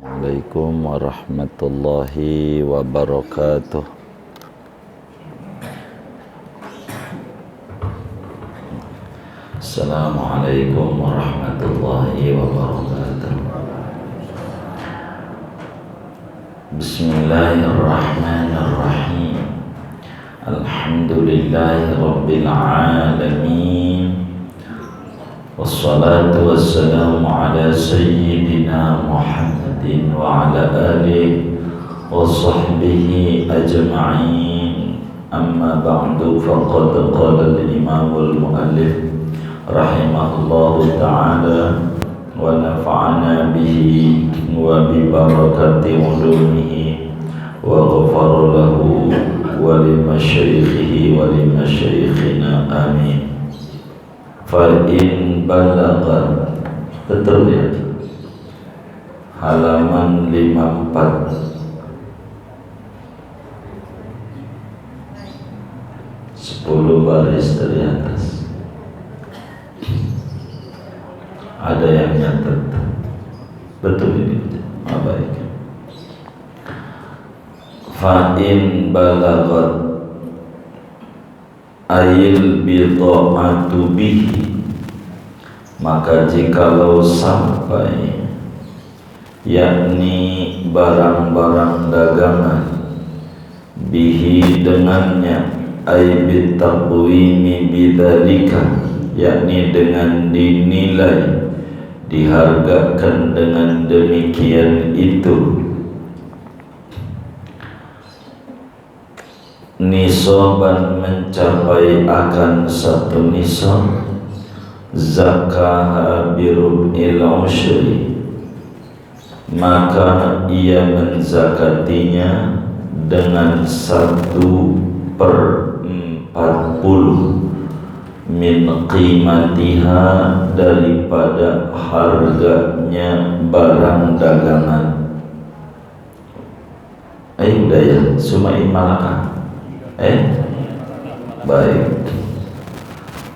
Assalamualaikum warahmatullahi wabarakatuh. Assalamualaikum warahmatullahi wabarakatuh. Bismillahirrahmanirrahim. Alhamdulillahi rabbil alamin. Wassalatu wassalamu ala sayyidina Muhammadin wa ala alihi wa sahbihi ajma'in. Amma ba'du, faqad qala al-imam al-muallif rahimahullahu ta'ala wa nafa'ana bihi wa bi barakati ulumihi wa ghafara lahu wa li masyaikhihi wa li masyaikhina amin. Fa'in balagan, betul ya, halaman 54, 10 baris dari atas. Ada yang nyatet, betul ini, baik. Fa'in balagan ayil bidha'atu bihi, maka jikalau sampai, yakni barang-barang dagangan, bihi dengannya, ay bitaqwimi bidzalika, yakni dengan dinilai, dihargakan dengan demikian itu, nisaban mencapai akan satu nisab, zakaha birub'il ushri, maka ia menzakatinya dengan 1/40 min qimatiha, daripada harganya barang dagangan. Udah ya, sumain malakah? Baik.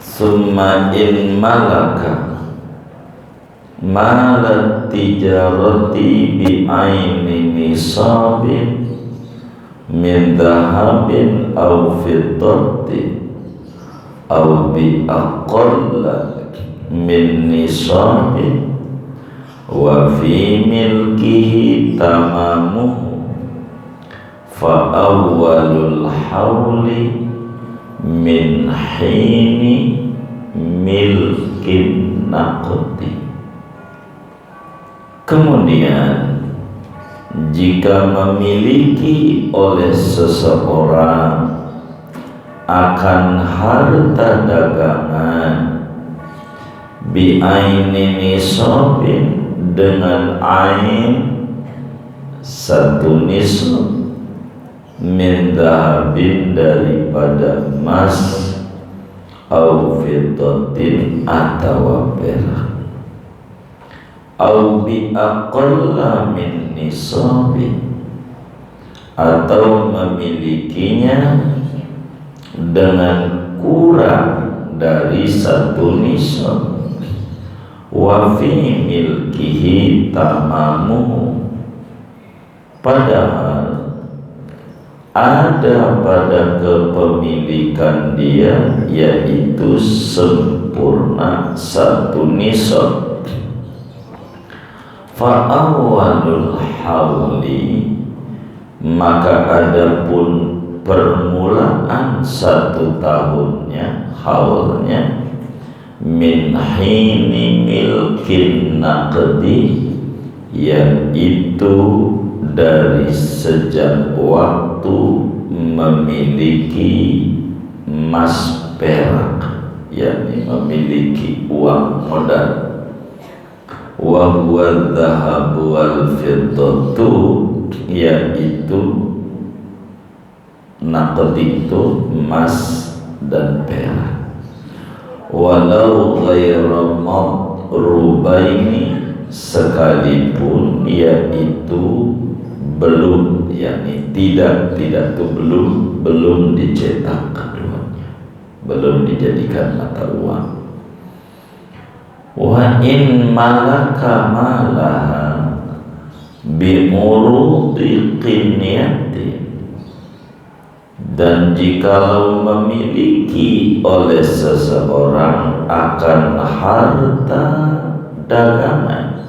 Summa in malaka malat tijarati bi aini nisabin min dhahabin aw fiddatin aw bi aqalla min nisabin wa fi milkihi tamamuhu fa awwalul hawli min hini milkin naqdi. Kemudian jika memiliki oleh seseorang akan harta dagangan, bi'aini nisabin, dengan ain satu nisab, min dhahabin, daripada emas, au fiddatin, atau perak, au bi aqalla min nisabin, atau memilikinya dengan kurang dari satu nisab, wa fi milkihi tamamuhu, padahal ada pada kepemilikan dia, yaitu sempurna satu nisab. Fa awwalul hawli, maka adapun permulaan satu tahunnya, haulnya, min hini milkin naqdi, yaitu dari sejak waktu memiliki emas perak, yakni memiliki uang modal. Wa huwa dhahabu wal fiddatu, yaitu naqdi itu emas dan perak. Walau ghairu madrubaini, sekalipun yaitu belum, yakni tidak itu belum dicetak keduanya, belum dijadikan mata uang. Wa in malaka malaha bi'urudi qinyatin, dan jikalau memiliki oleh seseorang akan harta dagangan,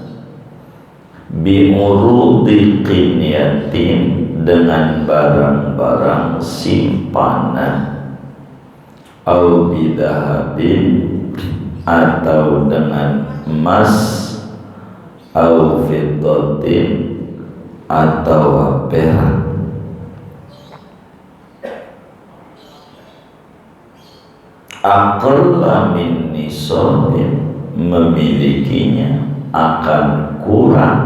bi'urudi qinyatin, dengan barang-barang simpanan, au bidahabin, atau dengan emas, au fiddatin, atau perak, aqalla min nisabin, memilikinya akan kurang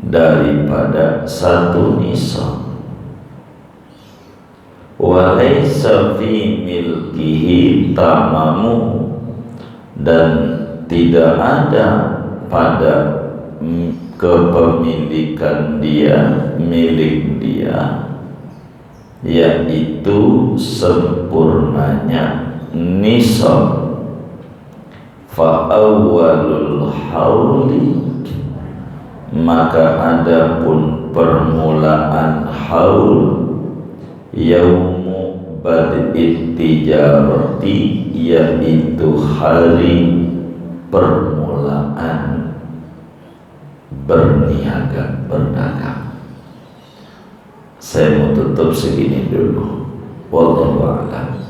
daripada satu nisab, walaysa fi milkihi tamamu, dan tidak ada pada kepemilikan dia, milik dia, yaitu sempurnanya nisab. Fa awwalul hauli, maka adapun permulaan haul, yaumu bad'it tijarati, yaitu hari permulaan berniaga, berdagang. Saya mau tutup segini dulu. Wallahu a'lam.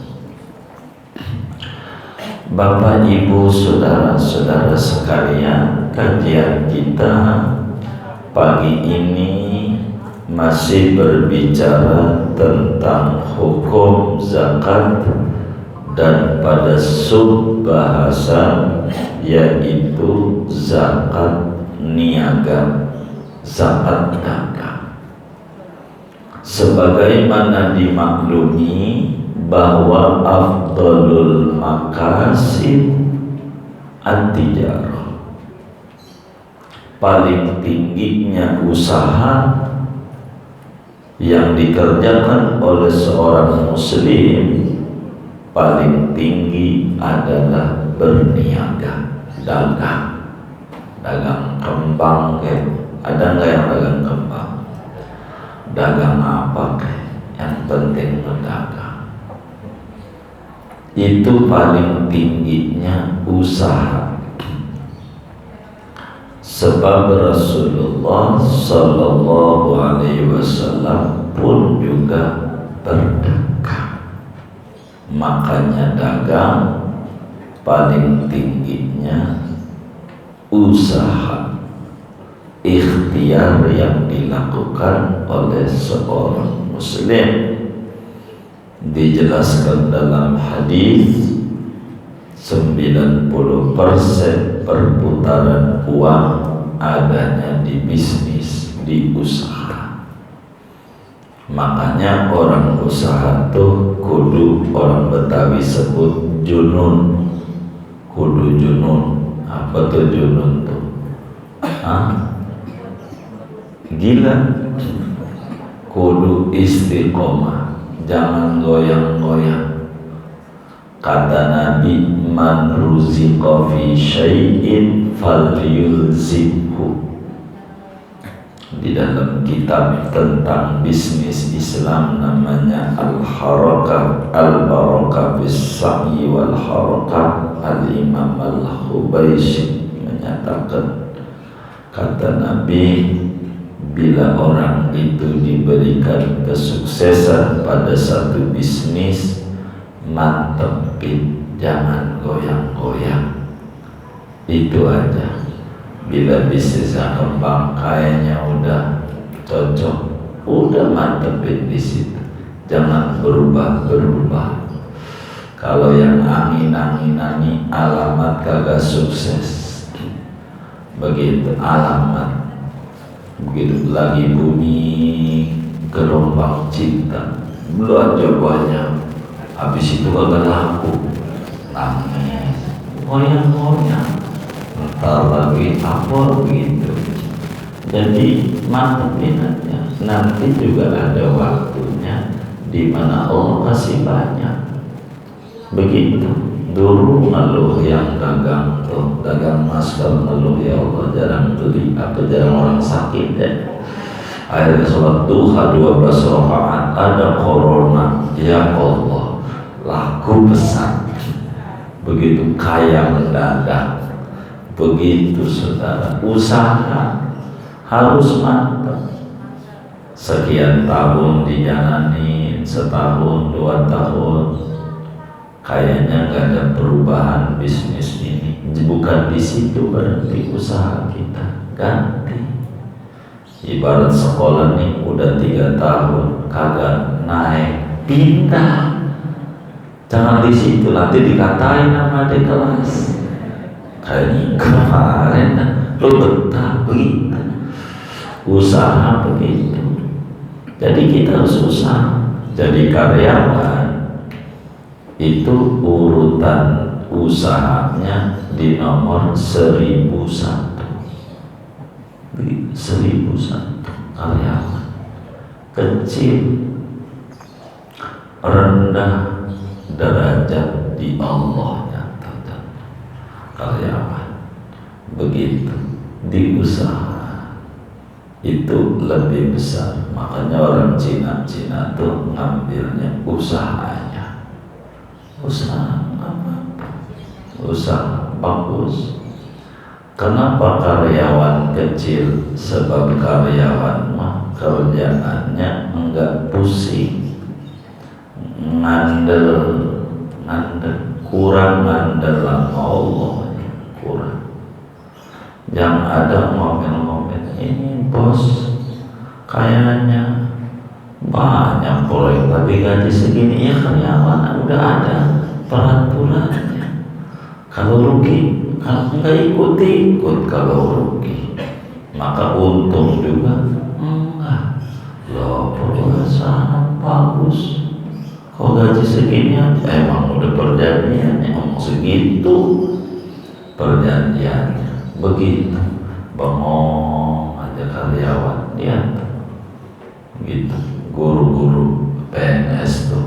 Bapak, Ibu, saudara-saudara sekalian, kajian kita pagi ini masih berbicara tentang hukum zakat dan pada sub bahasan yaitu zakat niaga, zakat dagang. Sebagaimana dimaklumi bahwa afdalul makasib at-tijarah, paling tingginya usaha yang dikerjakan oleh seorang muslim, paling tinggi adalah berniaga, dagang. Dagang kembang ke, ada nggak yang dagang kembang? Dagang apa ke? Yang penting berdagang. Itu paling tingginya usaha. Sebab Rasulullah Sallallahu Alaihi Wasallam pun juga berdagang. Makanya dagang paling tingginya usaha, ikhtiar yang dilakukan oleh seorang muslim. Dijelaskan dalam hadis 90% perputaran uang adanya di bisnis, di usaha. Makanya orang usaha tuh kudu, orang Betawi sebut junun, kudu junun. Apa tuh junun tuh? Hah? Gila. Kudu istiqomah, jangan goyang-goyang. Kata Nabi, man ruziqa fi syai'in falyulzimhu. Di dalam kitab tentang bisnis Islam namanya Al-Harakah Al-Barakah bis Sa'i wal Harakah, Al-Imam Al-Hubaisi menyatakan, kata Nabi, bila orang itu diberikan kesuksesan pada satu bisnis, mantepin, jangan goyang-goyang. Itu aja. Bila bisnisnya kembang, kayaknya udah cocok, udah mantepin di situ. Jangan berubah-berubah. Kalau yang angin-anginani alamat kagak sukses. Begitu alamat. Begitu lagi bumi gelombang cinta, belanja banyak, habis itu kagak laku, nangis, goyang-goyang, entar lagi apa begitu. Jadi mantepin aja, nanti juga ada waktunya di mana Allah kasih banyak. Begitu, Dulu ngeluh yang dagang tuh, dagang masker ngeluh, ya Allah jarang beli atau jarang orang sakit ya. Akhirnya sholat duha 12 rakaat, ada corona, ya Allah laku besar. Begitu kaya mendadak. Begitu saudara, usaha harus mantap. Sekian tahun dijalani, setahun 2 tahun, kayaknya gak ada perubahan bisnis ini. Bukan di situ berarti usaha kita ganti. Ibarat sekolah nih udah 3 tahun kagak naik, pindah. Jangan di situ nanti dikatain sama adik kelas. Kayaknya kemarin lo betah begitu. Usaha begitu. Jadi kita harus usaha. Jadi karyawan itu urutan usahanya di nomor 1001. 1001 karyawan kecil, rendah derajat di Allah nyata karyawan. Begitu di usaha itu lebih besar. Makanya orang Cina tuh ngambilnya usahanya. Usaha apa? Usaha bagus. Kenapa karyawan kecil? Sebab karyawan mah kerjaannya enggak pusing, ngandel, kurang ngandel sama Allah, kurang. Yang ada ngomel-ngomel, ini bos kayaknya banyak proyek tapi gaji segini, ya karyawan udah ada peraturannya. Kalau rugi, kalau enggak ikut kalau rugi, maka untung juga enggak. Loh, perusahaan bagus kok gaji segini aja, emang udah perjanjiannya ngomong segitu, perjanjiannya begitu. Bengong aja karyawan dia gitu. Guru-guru PNS tuh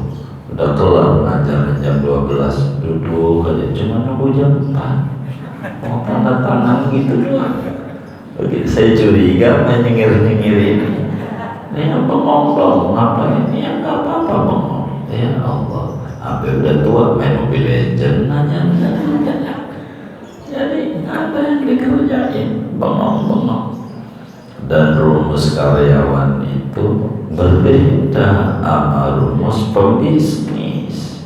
udah kelar ngajar jam 12, duduk aja cuma nunggu jam 4 mau tanda tangan gitu doang. Begitu saya curiga main nyengir-nyengir ini bengong ngapain ini, ya nggak apa-apa bengong. Ya Allah, sampai udah tua main Mobile Legends nanya. Jadi apa yang dikerjain, bengong. Dan rumus karyawan itu berbeda sama rumus pembisnis.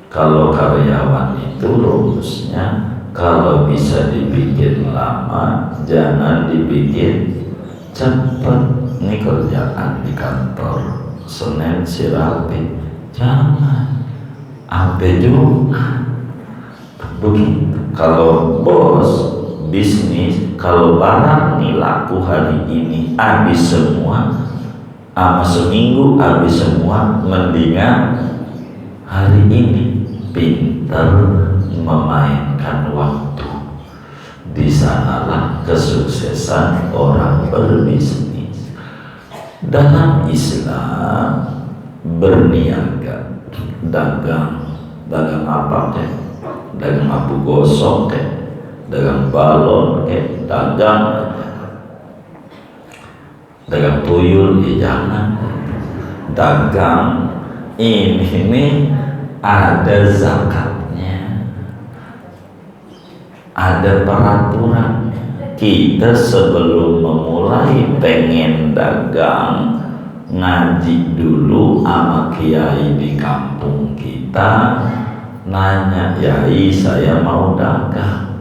Kalau karyawan itu rumusnya kalau bisa dibikin lama, jangan dibikin cepat. Ini kerjaan di kantor Senin Sirapi, jangan sampai Jumat. Begitu. Kalau bos bisnis, kalau barang nih laku hari ini habis semua, sama seminggu habis semua, mendingan hari ini pintar memainkan waktu. Di sanalah kesuksesan orang berbisnis. Dalam Islam berniaga, dagang apa kek, dagang abu gosok kek, dagang balon kek, dagang tuyul, ya jangan. Dagang ini ada zakatnya, ada peraturan. Kita sebelum memulai pengen dagang, ngaji dulu sama kiai di kampung kita, nanya, yai saya mau dagang.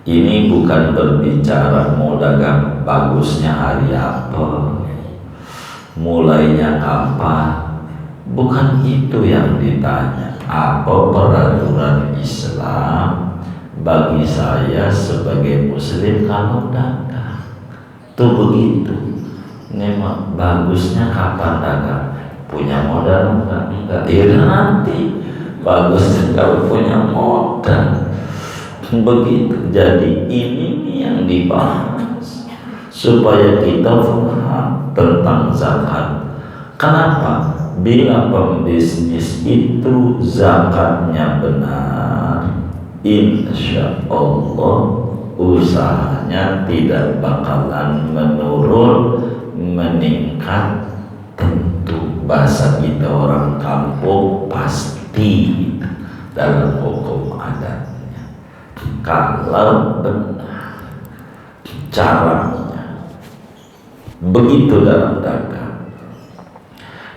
Ini bukan berbicara mau dagang bagusnya hari apa, mulainya kapan, bukan itu yang ditanya. Apa peraturan Islam bagi saya sebagai muslim kalau dagang? Tuh begitu. Ini bagusnya kapan dagang? Punya modal enggak? Ya nanti. Bagusnya kalau punya modal. Begitu. Jadi ini yang dibahas supaya kita paham tentang zakat. Kenapa? Bila pembisnis itu zakatnya benar, insya Allah usahanya tidak bakalan menurun, meningkat. Tentu bahasa kita orang kampung pasti dalam hukum adatnya, kalau benar caranya. Begitu dalam dagang.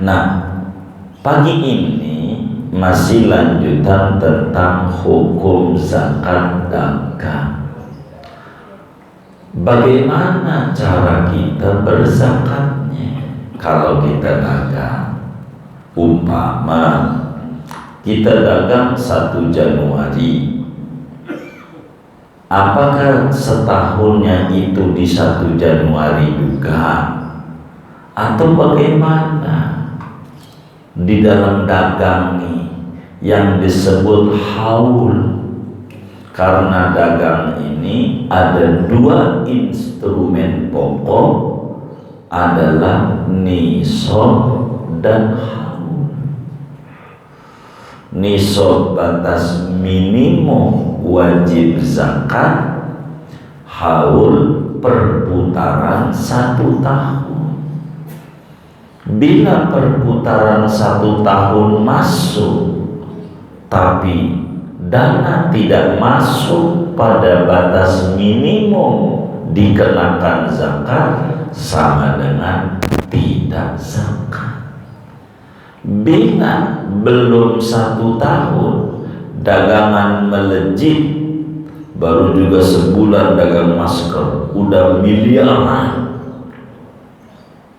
Nah, pagi ini masih lanjutan tentang hukum zakat dagang. Bagaimana cara kita berzakatnya kalau kita dagang? Umpama kita dagang 1 Januari, apakah setahunnya itu di 1 Januari juga? Atau bagaimana? Di dalam dagang nih yang disebut haul, karena dagang ini ada 2 instrumen pokok, adalah nisab dan haul. Nisab batas minimum wajib zakat, haul perputaran 1 tahun. Bila perputaran 1 tahun masuk, tapi dana tidak masuk pada batas minimum dikenakan zakat, sama dengan tidak zakat. Bila belum 1 tahun dagangan melejit, baru juga sebulan dagang masker udah miliaran,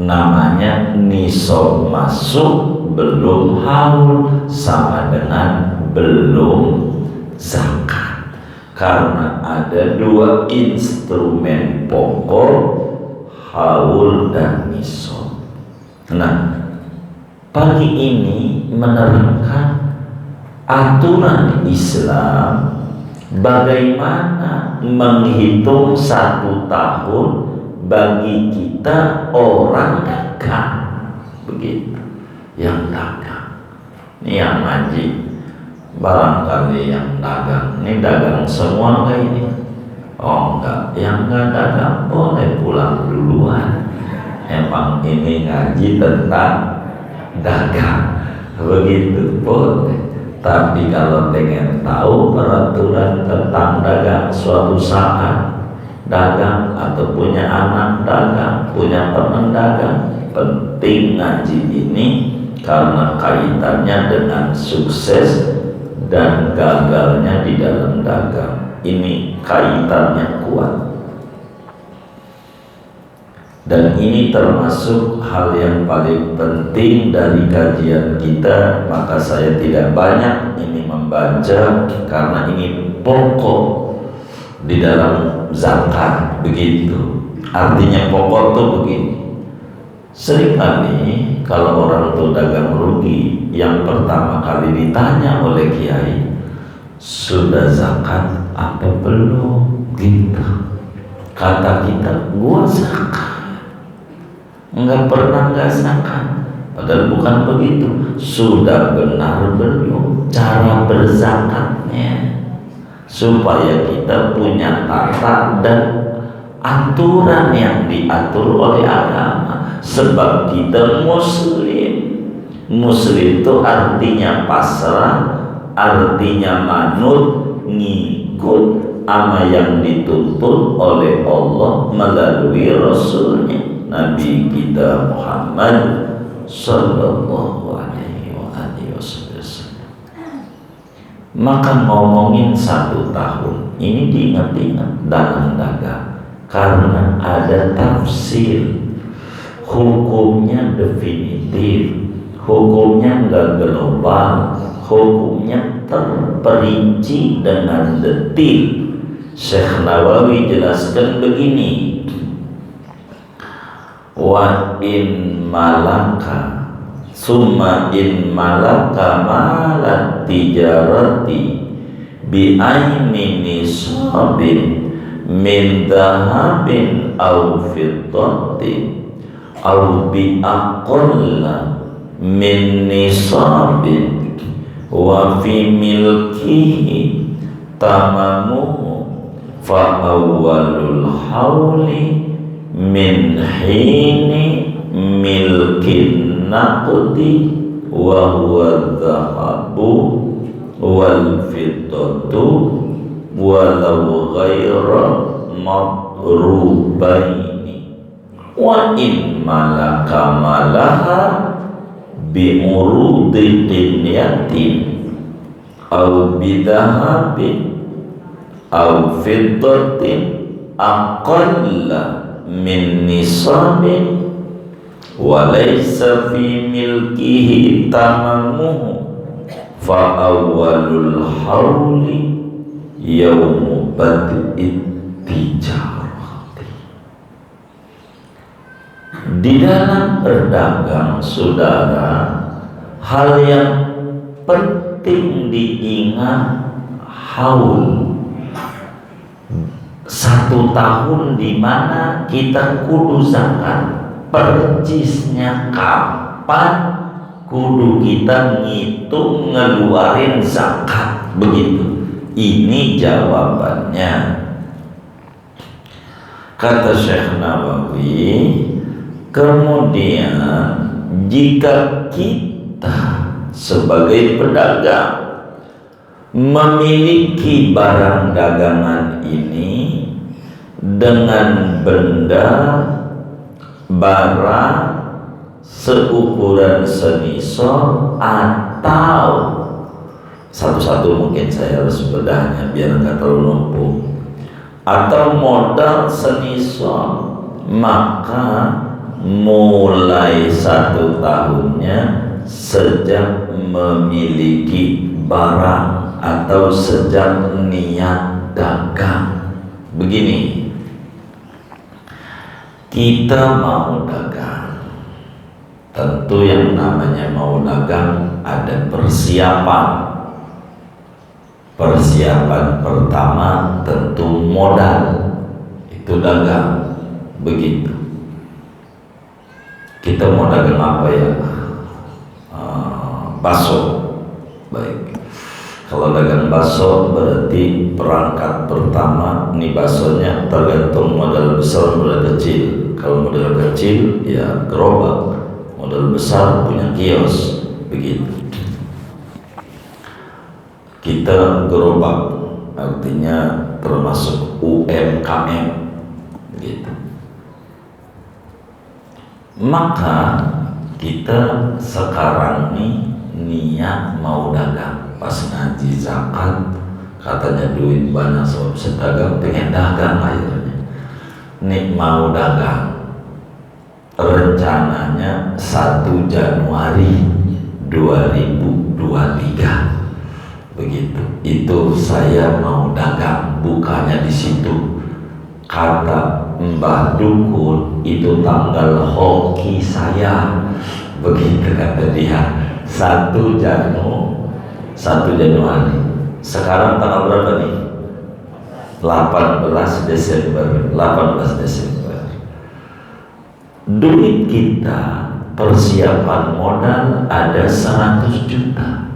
namanya nisab masuk belum haul, sama dengan belum zakat. Karena ada 2 instrumen pokok, haul dan nisab. Nah, pagi ini menerangkan aturan Islam bagaimana menghitung 1 tahun bagi kita orang dagang. Begitu yang dagang. Ini yang ngaji, barangkali yang dagang. Ini dagang semua kayak ini? Oh enggak, yang enggak dagang boleh pulang duluan. Emang ini ngaji tentang dagang, begitu boleh. Tapi kalau pengen tahu peraturan tentang dagang suatu saat, dagang atau punya anak dagang, punya teman dagang, penting ngaji ini karena kaitannya dengan sukses dan gagalnya di dalam dagang. Ini kaitannya kuat. Dan ini termasuk hal yang paling penting dari kajian kita. Maka saya tidak banyak ini membaca karena ini pokok di dalam zakat. Begitu. Artinya pokok tuh begini. Seringkali kalau orang tuh dagang rugi, yang pertama kali ditanya oleh kiai, sudah zakat apa belum? Gitu. Kata kita, gua zakat. Enggak pernah enggak zakat. Padahal bukan begitu. Sudah benar belum cara berzakatnya, supaya kita punya tata dan aturan yang diatur oleh agama. Sebab kita muslim. Muslim itu artinya pasrah, artinya manut, ngikut ama yang dituntut oleh Allah melalui Rasulnya Nabi kita Muhammad Sallallahu Alaihi Wasallam. Maka ngomongin 1 tahun ini diingat-ingat dalam dagang, karena ada tafsir. Hukumnya definitif, hukumnya enggak global, hukumnya terperinci dengan detil. Syekh Nawawi jelaskan begini, wa in malaka summa in malaka malat tijarati bi aini nisabin min dhahabin aw fiddatin aw bi aqalla min nisabin wa fi milkihi tamamuhu fa awwalul hauli min hini milkin naqdi wa huwa dhahabu wal fiddatu walau ghaira madrubaini wa in malaka malaha bi urudi qinyatin aw bidahabin aw fiddatin aqalla min nisabin wa laysa fi milkihi tamamuhu fa awwalul hauli yaumu bad'it tijarati. Di dalam berdagang, saudara, hal yang penting diingat haul, 1 tahun di mana kita kudu zakat. Percisnya kapan kudu kita ngitung ngeluarin zakat, begitu. Ini jawabannya. Kata Syekh Nawawi, kemudian jika kita sebagai pedagang memiliki barang dagangan ini dengan benda barang seukuran senisor, atau satu-satu mungkin saya harus bedahnya biar nggak terlalu numpuk, atau modal senisor, maka mulai 1 tahunnya sejak memiliki barang atau sejak niat dagang. Begini, kita mau dagang, tentu yang namanya mau dagang ada persiapan. Persiapan pertama tentu modal, itu dagang. Begitu. Kita mau dagang apa ya? Bakso. Baik. Kalau dagang bakso berarti perangkat pertama, ini baksonya tergantung modal besar modal kecil. Kalau modal kecil ya gerobak, modal besar punya kios, begitu. Kita gerobak artinya termasuk UMKM, gitu. Maka kita sekarang nih niat mau dagang. Pas ngaji zakat katanya duit banyak, sebab sedagang, pengen dagang akhirnya. Nih mau dagang, rencananya 1 Januari 2023, begitu. Itu saya mau dagang, bukanya di situ. Kata Mbah Dukun, itu tanggal hoki saya, begitu kata dia. 1 Januari. Sekarang tanggal berapa nih? 18 Desember. Duit kita persiapan modal ada 100 juta.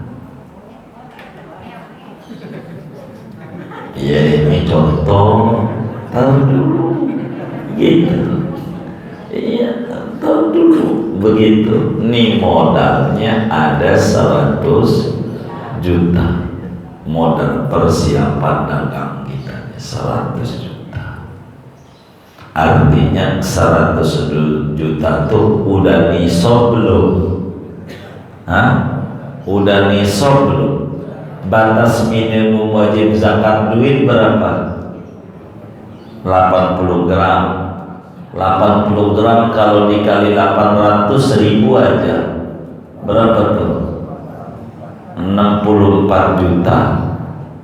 Ya ini contoh, tahu dulu, gitu. Iya, tahu dulu, begitu. Nih modalnya ada 100 juta. Modal persiapan dagang kita 100 juta. Artinya 100 juta tuh udah nisab belum? Udah nisab belum? Batas minimum wajib zakat duit berapa? 80 gram. 80 gram kalau dikali 800 ribu aja berapa tuh? 64 juta.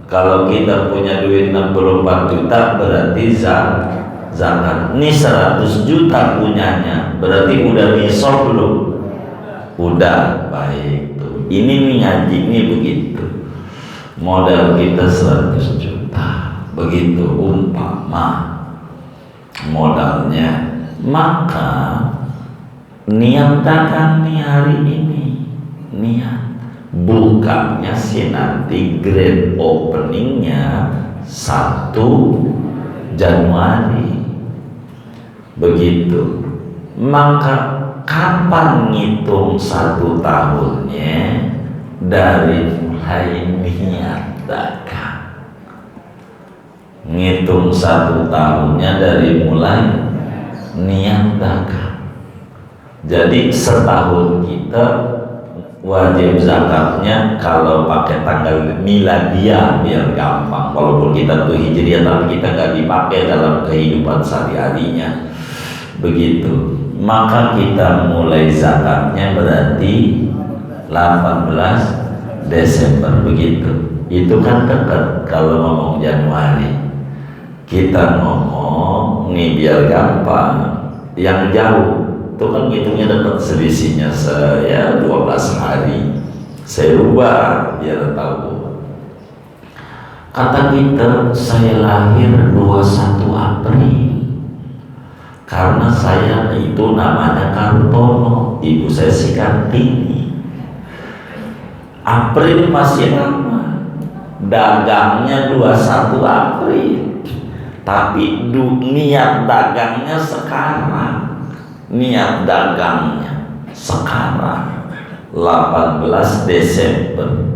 Kalau kita punya duit 64 juta berarti zakat. Ini 100 juta punyanya, berarti udah nisab belum? Udah, baik tuh. Ini nih ngaji ini begitu. Modal kita 100 juta, begitu umpama modalnya. Maka niat dagang nih hari ini, niat Bukannya sih nanti grand openingnya 1 Januari begitu. Maka kapan ngitung 1 tahunnya? Dari mulai niat dagang. Ngitung 1 tahunnya dari mulai niat dagang. Jadi setahun kita wajib zakatnya kalau pakai tanggal miladiah biar gampang. Walaupun kita tuh hijriah tapi kita nggak dipakai dalam kehidupan sehari-harinya. Begitu. Maka kita mulai zakatnya berarti 18 Desember begitu. Itu kan dekat kalau ngomong Januari. Kita ngomong nih biar gampang. Yang jauh itu kan hitungnya dapat selisihnya 12 hari. Saya rubah biar tahu. Kata kita, saya lahir 21 April. Karena saya itu namanya Kartono, ibu saya si Kartini. April masih lama. Dagangnya 21 April. Tapi niat dagangnya sekarang. Niat dagangnya sekarang 18 Desember.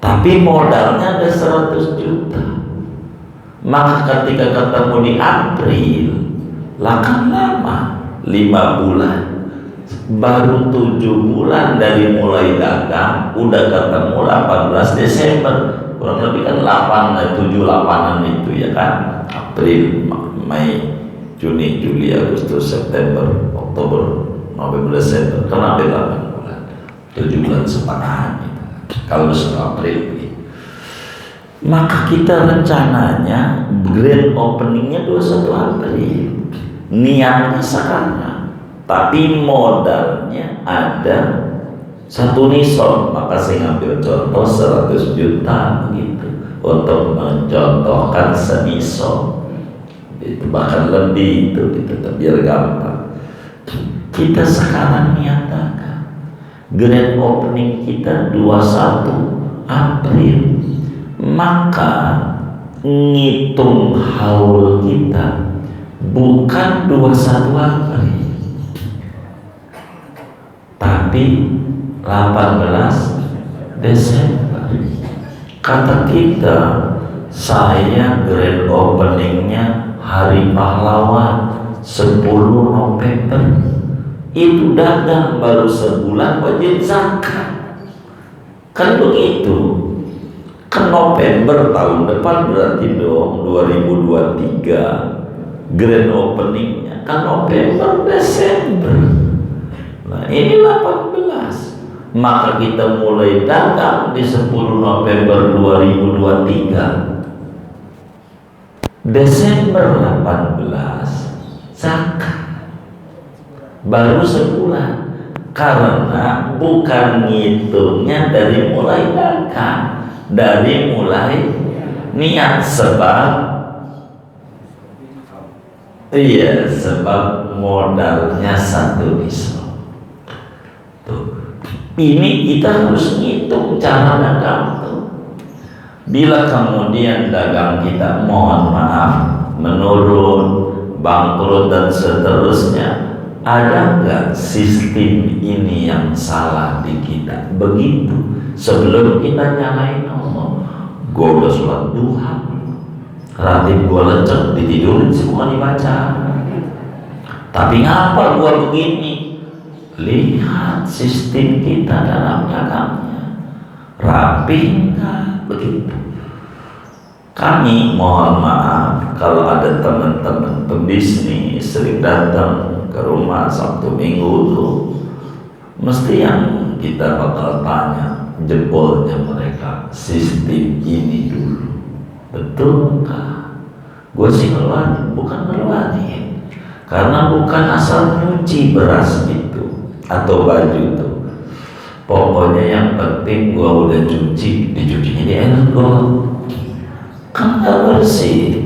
Tapi modalnya ada 100 juta. Maka ketika ketemu di April, lah kan lama, 5 bulan. Baru 7 bulan dari mulai dagang udah ketemu 18 Desember. Kurang lebih kan 7-8an itu ya kan. April, Mei, Juni, Juli, Agustus, September, Oktober, November, Desember, kan hampir 8 bulan, 7 bulan setengahan itu. Kalau April, maka kita rencananya grand openingnya 21 April, niatnya sekarang, tapi modalnya ada 1 nison. Maka saya ngambil contoh 100 juta begitu untuk mencontohkan senison. Itu bahkan lebih itu biar gampang. Kita sekarang niat dagang. Grand opening kita 21 April. Maka ngitung haul kita bukan 21 April, tapi 18 Desember. Kata kita, saya grand openingnya Hari Pahlawan 10 November. Itu dagang baru sebulan wajib zakat. Kan begitu. Kan November tahun depan berarti dong 2023 grand openingnya kan November Desember. Nah ini 18. Maka kita mulai dagang di 10 November 2023. Desember 18 zakat baru sebulan, karena bukan ngitungnya dari mulai dagang, dari mulai niat. Sebab modalnya 1 nison. Ini kita harus ngitung cara dagang tuh. Bila kemudian dagang kita mohon maaf menurun, bangkrut dan seterusnya, ada nggak sistem ini yang salah di kita? Begitu sebelum kita nyalain Allah, gue udah sholat duha, ratib gue lecek, ditidurin sih bukan dibaca. Tapi ngapa gue begini? Lihat sistem kita dalam dagangnya rapi nggak? Begitu. Kami mohon maaf kalau ada teman-teman pembisnis sering datang ke rumah Sabtu Minggu tuh, mesti yang kita bakal tanya jempolnya mereka sistem ini dulu, betul nggak? Gue sih ngeluarin, bukan ngeluarin, karena bukan asal nyuci beras itu atau baju itu. Pokoknya yang penting gua udah cuci, dicucinya di ergot, kan gak bersih.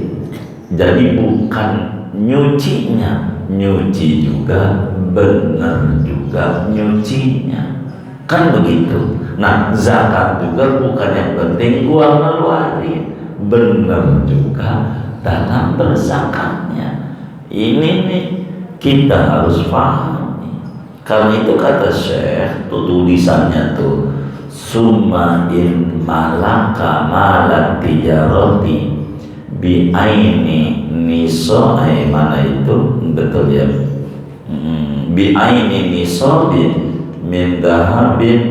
Jadi bukan nyucinya, nyuci juga bener juga nyucinya. kan begitu. Nah, zakat juga bukan yang penting gua ngeluarin, bener juga dalam berzakatnya. Ini nih kita harus paham. Karena itu kata Syekh tuh tulisannya tuh, summa in malaka malat tijarati bi aini niso, mana itu betul ya, bi aini nisabin min dahabin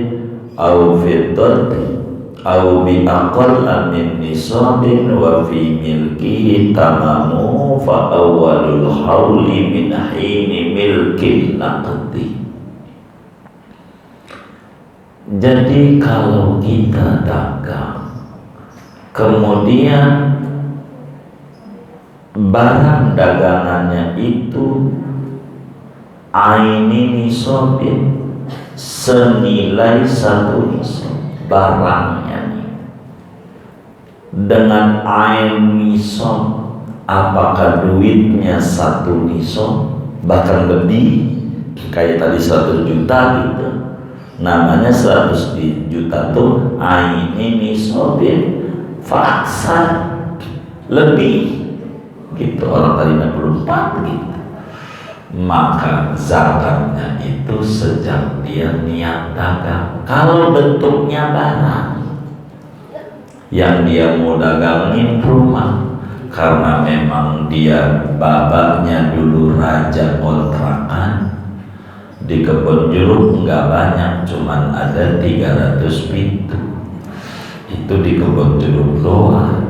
au fiddati au bi aqalla min nisabin wa fi milkihi tamamu fa awwalul hauli min hini milkin naqdi. Jadi kalau kita dagang kemudian barang dagangannya itu aini nisabin, senilai 1 nisab barangnya nih, dengan ain nisab, apakah duitnya 1 nisab bahkan lebih, kayak tadi 100 juta gitu, namanya 100 juta tuh aini nisabin faksa, lebih gitu, orang tadi 64 gitu. Maka zakatnya itu sejak dia niat dagang. Kalau bentuknya barang yang dia mau dagangin rumah, karena memang dia bapaknya dulu raja kontrakan di kebun jeruk, nggak banyak, cuman ada 300 pintu itu di kebun jeruk doang.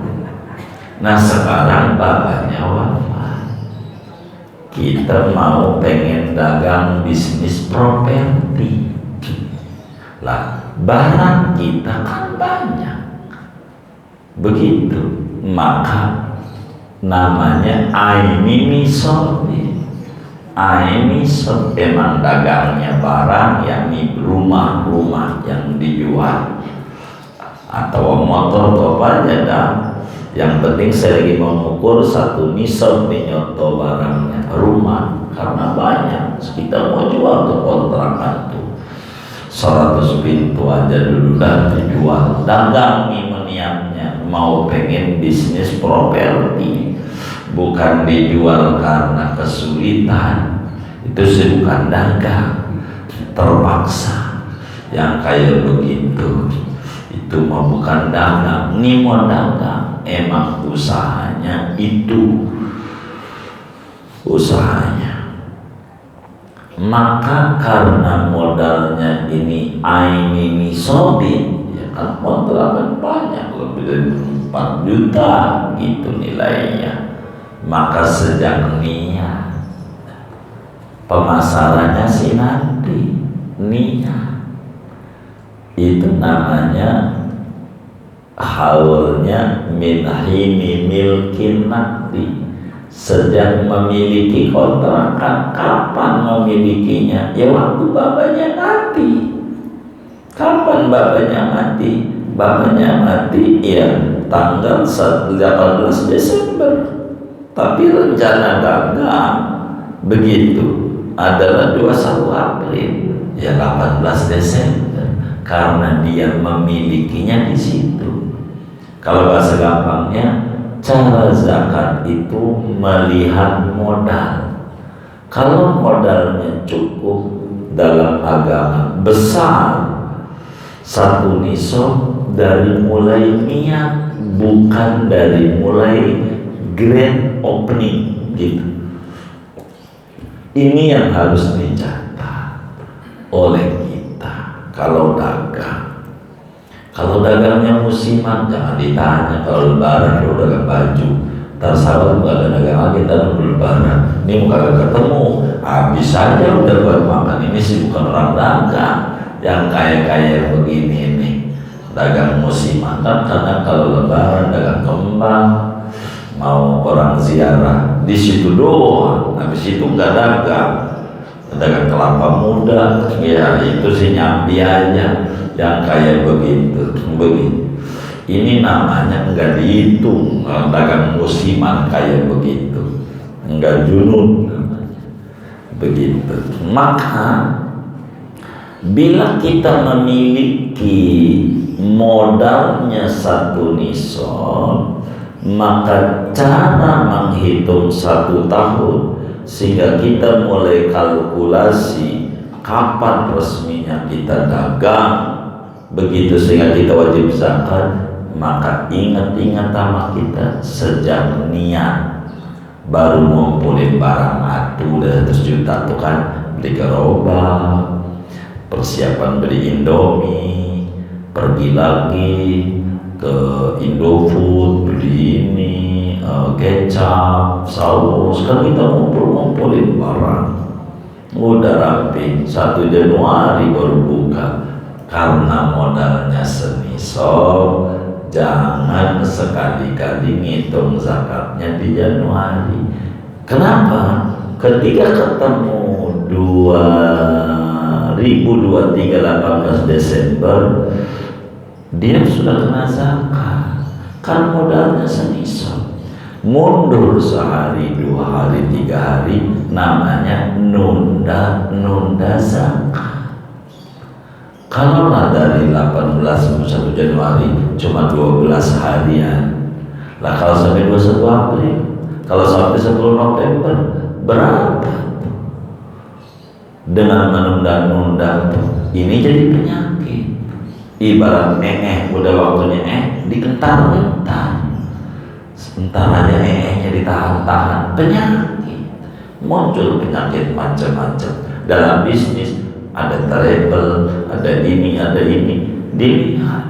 Nah sekarang bapaknya wafat, kita mau pengen dagang bisnis properti lah, barang kita kan banyak begitu, maka namanya aini nisab. Aini nisab emang dagangnya barang, yakni rumah-rumah yang dijual atau motor atau apa aja dah. Yang penting saya lagi mengukur 1 nisab nih, nyoto barangnya rumah, karena banyak kita mau jual ke kontrakan tuh 100 pintu aja dulu dah dijual. Dagang nih niatnya mau pengen bisnis properti, bukan dijual karena kesulitan, itu sih bukan dagang terpaksa yang kayak begitu, itu mah bukan dagang. Nih mau dagang emang usahanya itu usahanya. Maka karena modalnya ini aini nisabin, ya kan kontrakan banyak, lebih dari 4 juta gitu nilainya, maka sejak niat pemasarannya sih nanti niat, itu namanya haulnya min hini milkin nakdi, sejak memiliki kontrakan. Kapan memilikinya? Ya waktu bapaknya mati. Kapan bapaknya mati? Bapaknya mati ya tanggal 18 Desember, tapi rencana dagang begitu adalah 21 April, ya 18 Desember, karena dia memilikinya di situ. Kalau bahasa gampangnya, cara zakat itu melihat modal. Kalau modalnya cukup dalam agama besar, 1 nisab dari mulai niat, bukan dari mulai grand opening gitu. Ini yang harus dicatat oleh kita kalau dagang. Kalau dagangnya musiman jangan ditanya, kalau lebaran lu dagang baju, ntar sahabat gak ada dagang lagi, ntar lebaran ini muka gak ketemu, habis aja udah buat makan. Ini sih bukan orang dagang yang kaya-kaya begini nih, dagang musiman kan, karena kalau lebaran dagang kembang, mau orang ziarah di situ doang, habis itu gak dagang kelapa muda, ya itu sih nyambi aja. Yang kayak begitu. Ini namanya enggak dihitung, dagang musiman kayak begitu, enggak junun begitu. Maka Bila kita memiliki modalnya 1 nisab, maka cara menghitung 1 tahun sehingga kita mulai kalkulasi kapan resminya kita dagang, begitu sehingga kita wajib zakat. Maka ingat-ingat sama kita sejak niat baru ngumpulin barang atuh udah 100 juta tuh kan, beli gerobak, persiapan beli Indomie, pergi lagi ke Indofood beli ini, kecap, saus, kan kita ngumpulin barang. Udah rapi 1 Januari baru buka. Karena modalnya senisab, jangan sekali-kali ngitung zakatnya di Januari. Kenapa? Ketika ketemu 2023 18 Desember dia sudah kena zakat, kan modalnya senisab. Mundur sehari, 2 hari, 3 hari, namanya nunda zakat. Kalau dari 18 1 Januari cuma 12 harian, lah kalau sampai 21 April, kalau sampai 10 November berapa? Dengan menunda-nunda ini jadi penyakit. Ibarat udah waktunya dikentar-kentar, sebentar aja nya ditahan-tahan, penyakit. Muncul penyakit macam-macam dalam bisnis. Ada travel, ada ini, dilihat.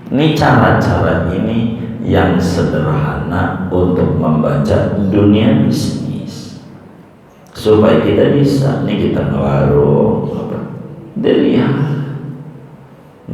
Ini cara-cara ini yang sederhana untuk membaca dunia bisnis supaya kita bisa, ini kita ngewarung, dilihat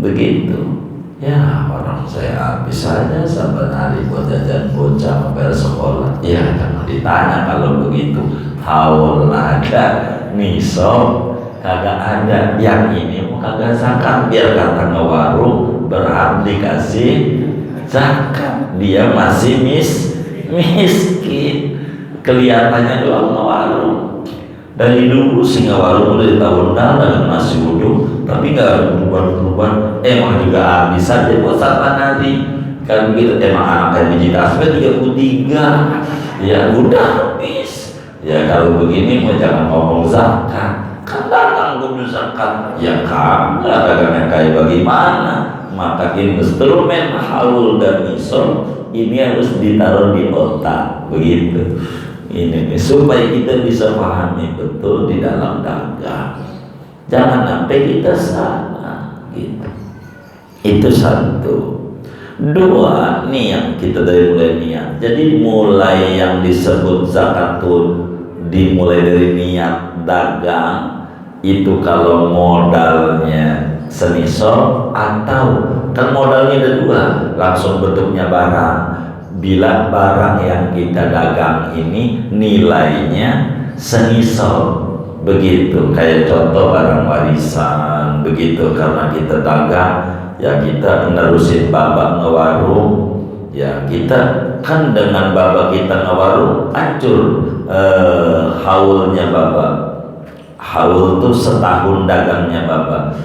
begitu. Ya orang saya habis saja saban hari buat jajan bocah bayar sekolah. Ya jangan ditanya kalau begitu. Haul ada, nisab kagak ada, yang ini mau kagak zakat, biar kata ngewarung berhak dikasih zakat, dia masih miskin, kelihatannya doang ngewarung. Dari dulu sih ngewarung udah di tahun dengan nasi uduk, tapi nggak berubah-ubah. Emang juga habis aja buat saat nanti kan begitu. Emang anak biji tasbih 33 ya udah habis. Ya kalau begini mau jangan ngomong zakat. Kan datang kudu zakat, ya kagak dagangan kayak bagaimana. Maka instrumen haul dan nisab ini harus ditaruh di otak, begitu. Ini supaya kita bisa pahami betul di dalam dagang. Jangan sampai kita salah, gitu. Itu 1. 2, niat kita dari mulai niat. Jadi mulai yang disebut zakat tuh dimulai dari niat dagang. Itu kalau modalnya senisab, atau kan modalnya ada 2, langsung bentuknya barang. Bila barang yang kita dagang ini nilainya senisab, begitu. Kayak contoh barang warisan, begitu. Karena kita dagang, ya kita nerusin babak ngewarung, ya kita kan dengan babak kita ngewarung hancur haulnya babak. Haul itu setahun dagangnya bapak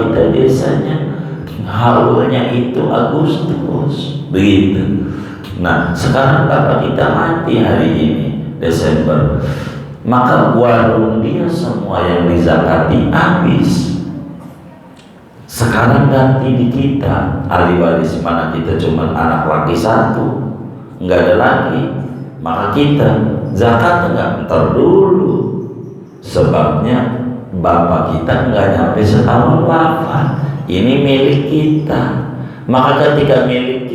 kita biasanya haulnya itu Agustus, begitu. Nah sekarang bapak kita mati hari ini Desember, maka warung dia semua yang dizakati habis. Sekarang ganti di kita, ahli waris mana kita cuma anak laki 1, nggak ada lagi, maka kita zakat nggak dulu. Sebabnya bapak kita nggak nyampe setahun wafat, ini milik kita. Maka ketika milik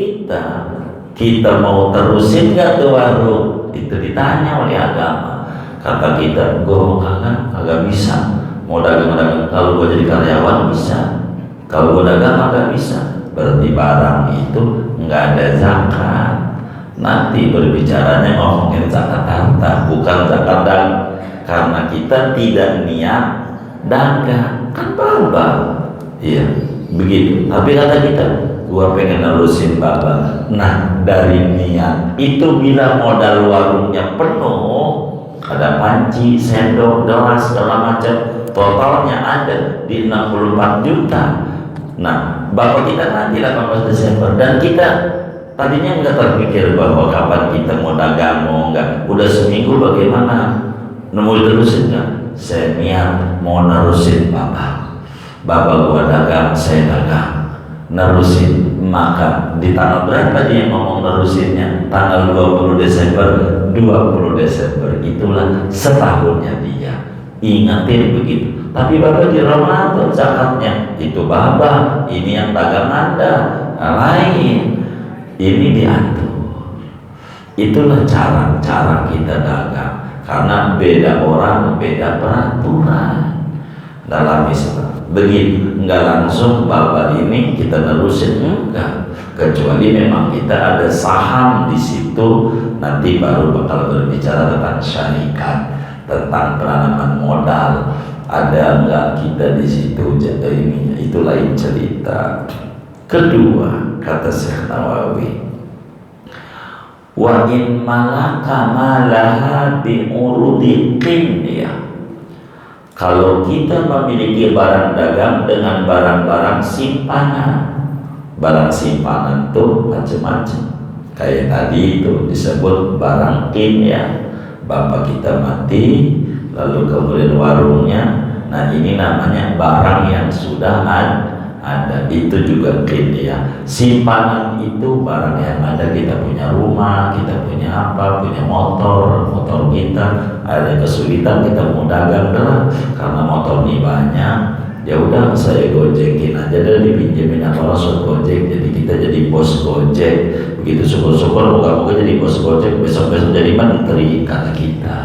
kita mau terusin nggak tuh warung, itu ditanya oleh agama. Kata kita, gue mau kagak bisa. Mau dagang kalau gue jadi karyawan bisa, kalau gue dagang kagak bisa. Berarti barang itu nggak ada zakat. Nanti berbicaranya ngomongin zakat harta, bukan zakat dagang. Karena kita tidak niat dagang, kan babak. Iya, begitu. Tapi kata kita, gua pengen nerusin babak. Nah, dari niat itu bila modal warungnya penuh, ada panci, sendok, gelas, segala macam, totalnya ada di 64 juta. Nah, bapak kita nanti 18 Desember, dan kita tadinya nggak terpikir bahwa kapan kita mau dagang, mau nggak. Udah seminggu bagaimana? Nemu terusin nggak? Saya niat mau nerusin bapak gua dagang, saya dagang, nerusin. Maka di tanggal berapa dia ngomong nerusinnya? Tanggal 20 Desember, 20 Desember itulah setahunnya dia. Ingatin begitu. Tapi bapak di Ramadan zakatnya itu bapak, ini yang dagang Anda, lain. Ini diatur. Itulah cara kita dagang. Karena beda orang, beda peraturan dalam Islam. Begitu, enggak langsung bapak ini kita nerusin, enggak. Kecuali memang kita ada saham di situ, nanti baru bakal berbicara tentang syarikat, tentang penanaman modal. Ada enggak kita di situ? Ini itu lain cerita. Kedua, kata Syekh Nawawi, wa in malaka malaha bi urudi qinyah. Kalau kita memiliki barang dagang dengan barang-barang simpanan, barang simpanan tuh macam-macam. Kayak tadi itu disebut barang qinyah. Bapak kita mati, lalu kemudian warungnya. Nah, ini namanya barang yang sudah ada. Itu juga qinyah. Simpanan itu barang yang ada, kita punya rumah, kita punya apa, punya motor kita, ada kesulitan kita mau dagang dah, karena motor ini banyak, ya udah saya gojekin aja dan dipinjemin sama Rasul Gojek, jadi kita jadi bos Gojek. Begitu syukur-syukur moga-moga jadi bos Gojek, besok-besok jadi menteri kata kita.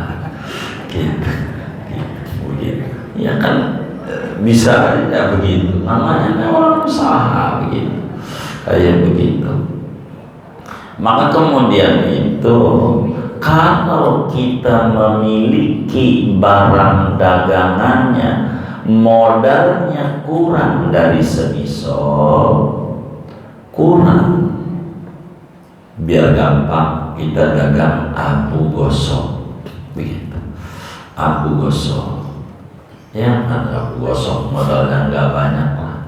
Gitu. Ya kan bisa ya begitu, namanya orang usaha begitu, kayak begitu. Maka kemudian itu kalau kita memiliki barang dagangannya, modalnya kurang dari senisab, kurang, biar gampang kita dagang abu gosok begitu, abu gosok. Ya kan, abu gosok modalnya nggak banyak lah.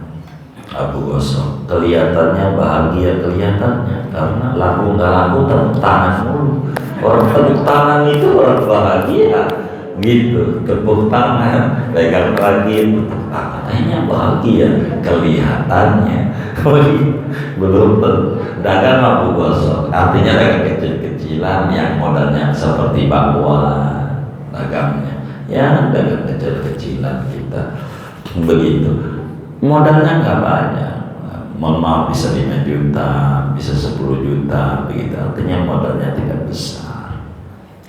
Abu gosok kelihatannya bahagia, kelihatannya karena laku nggak laku tepuk tangan mulu. Orang tepuk tangan itu orang bahagia gitu, tepuk tangan, pegang lagi tepuk tangan, akhirnya bahagia kelihatannya. Belum dagang abu gosok, artinya dagang kecil-kecilan yang modalnya seperti bakwan dagangnya. Ya dagang kecil-kecilan kita begitu, modalnya nggak banyak, mohon maaf bisa 5 juta, bisa 10 juta begitu, artinya modalnya tidak besar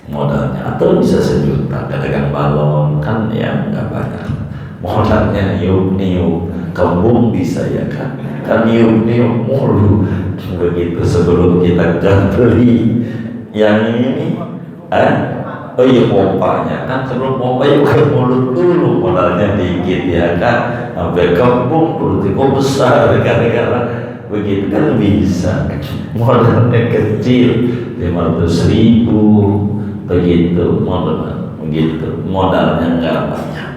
modalnya, atau bisa 1 juta, dagang balon kan ya nggak banyak modalnya, niup kembung bisa ya kan niup mulu begitu sebelum kita beli yang ini oh iya pompanya kan, sebelum pompa juga mulut dulu modalnya dikit ya kan, sampai kembung perut itu besar gara-gara begitu kan bisa. Modalnya kecil 500.000 begitu, modalnya nggak banyak.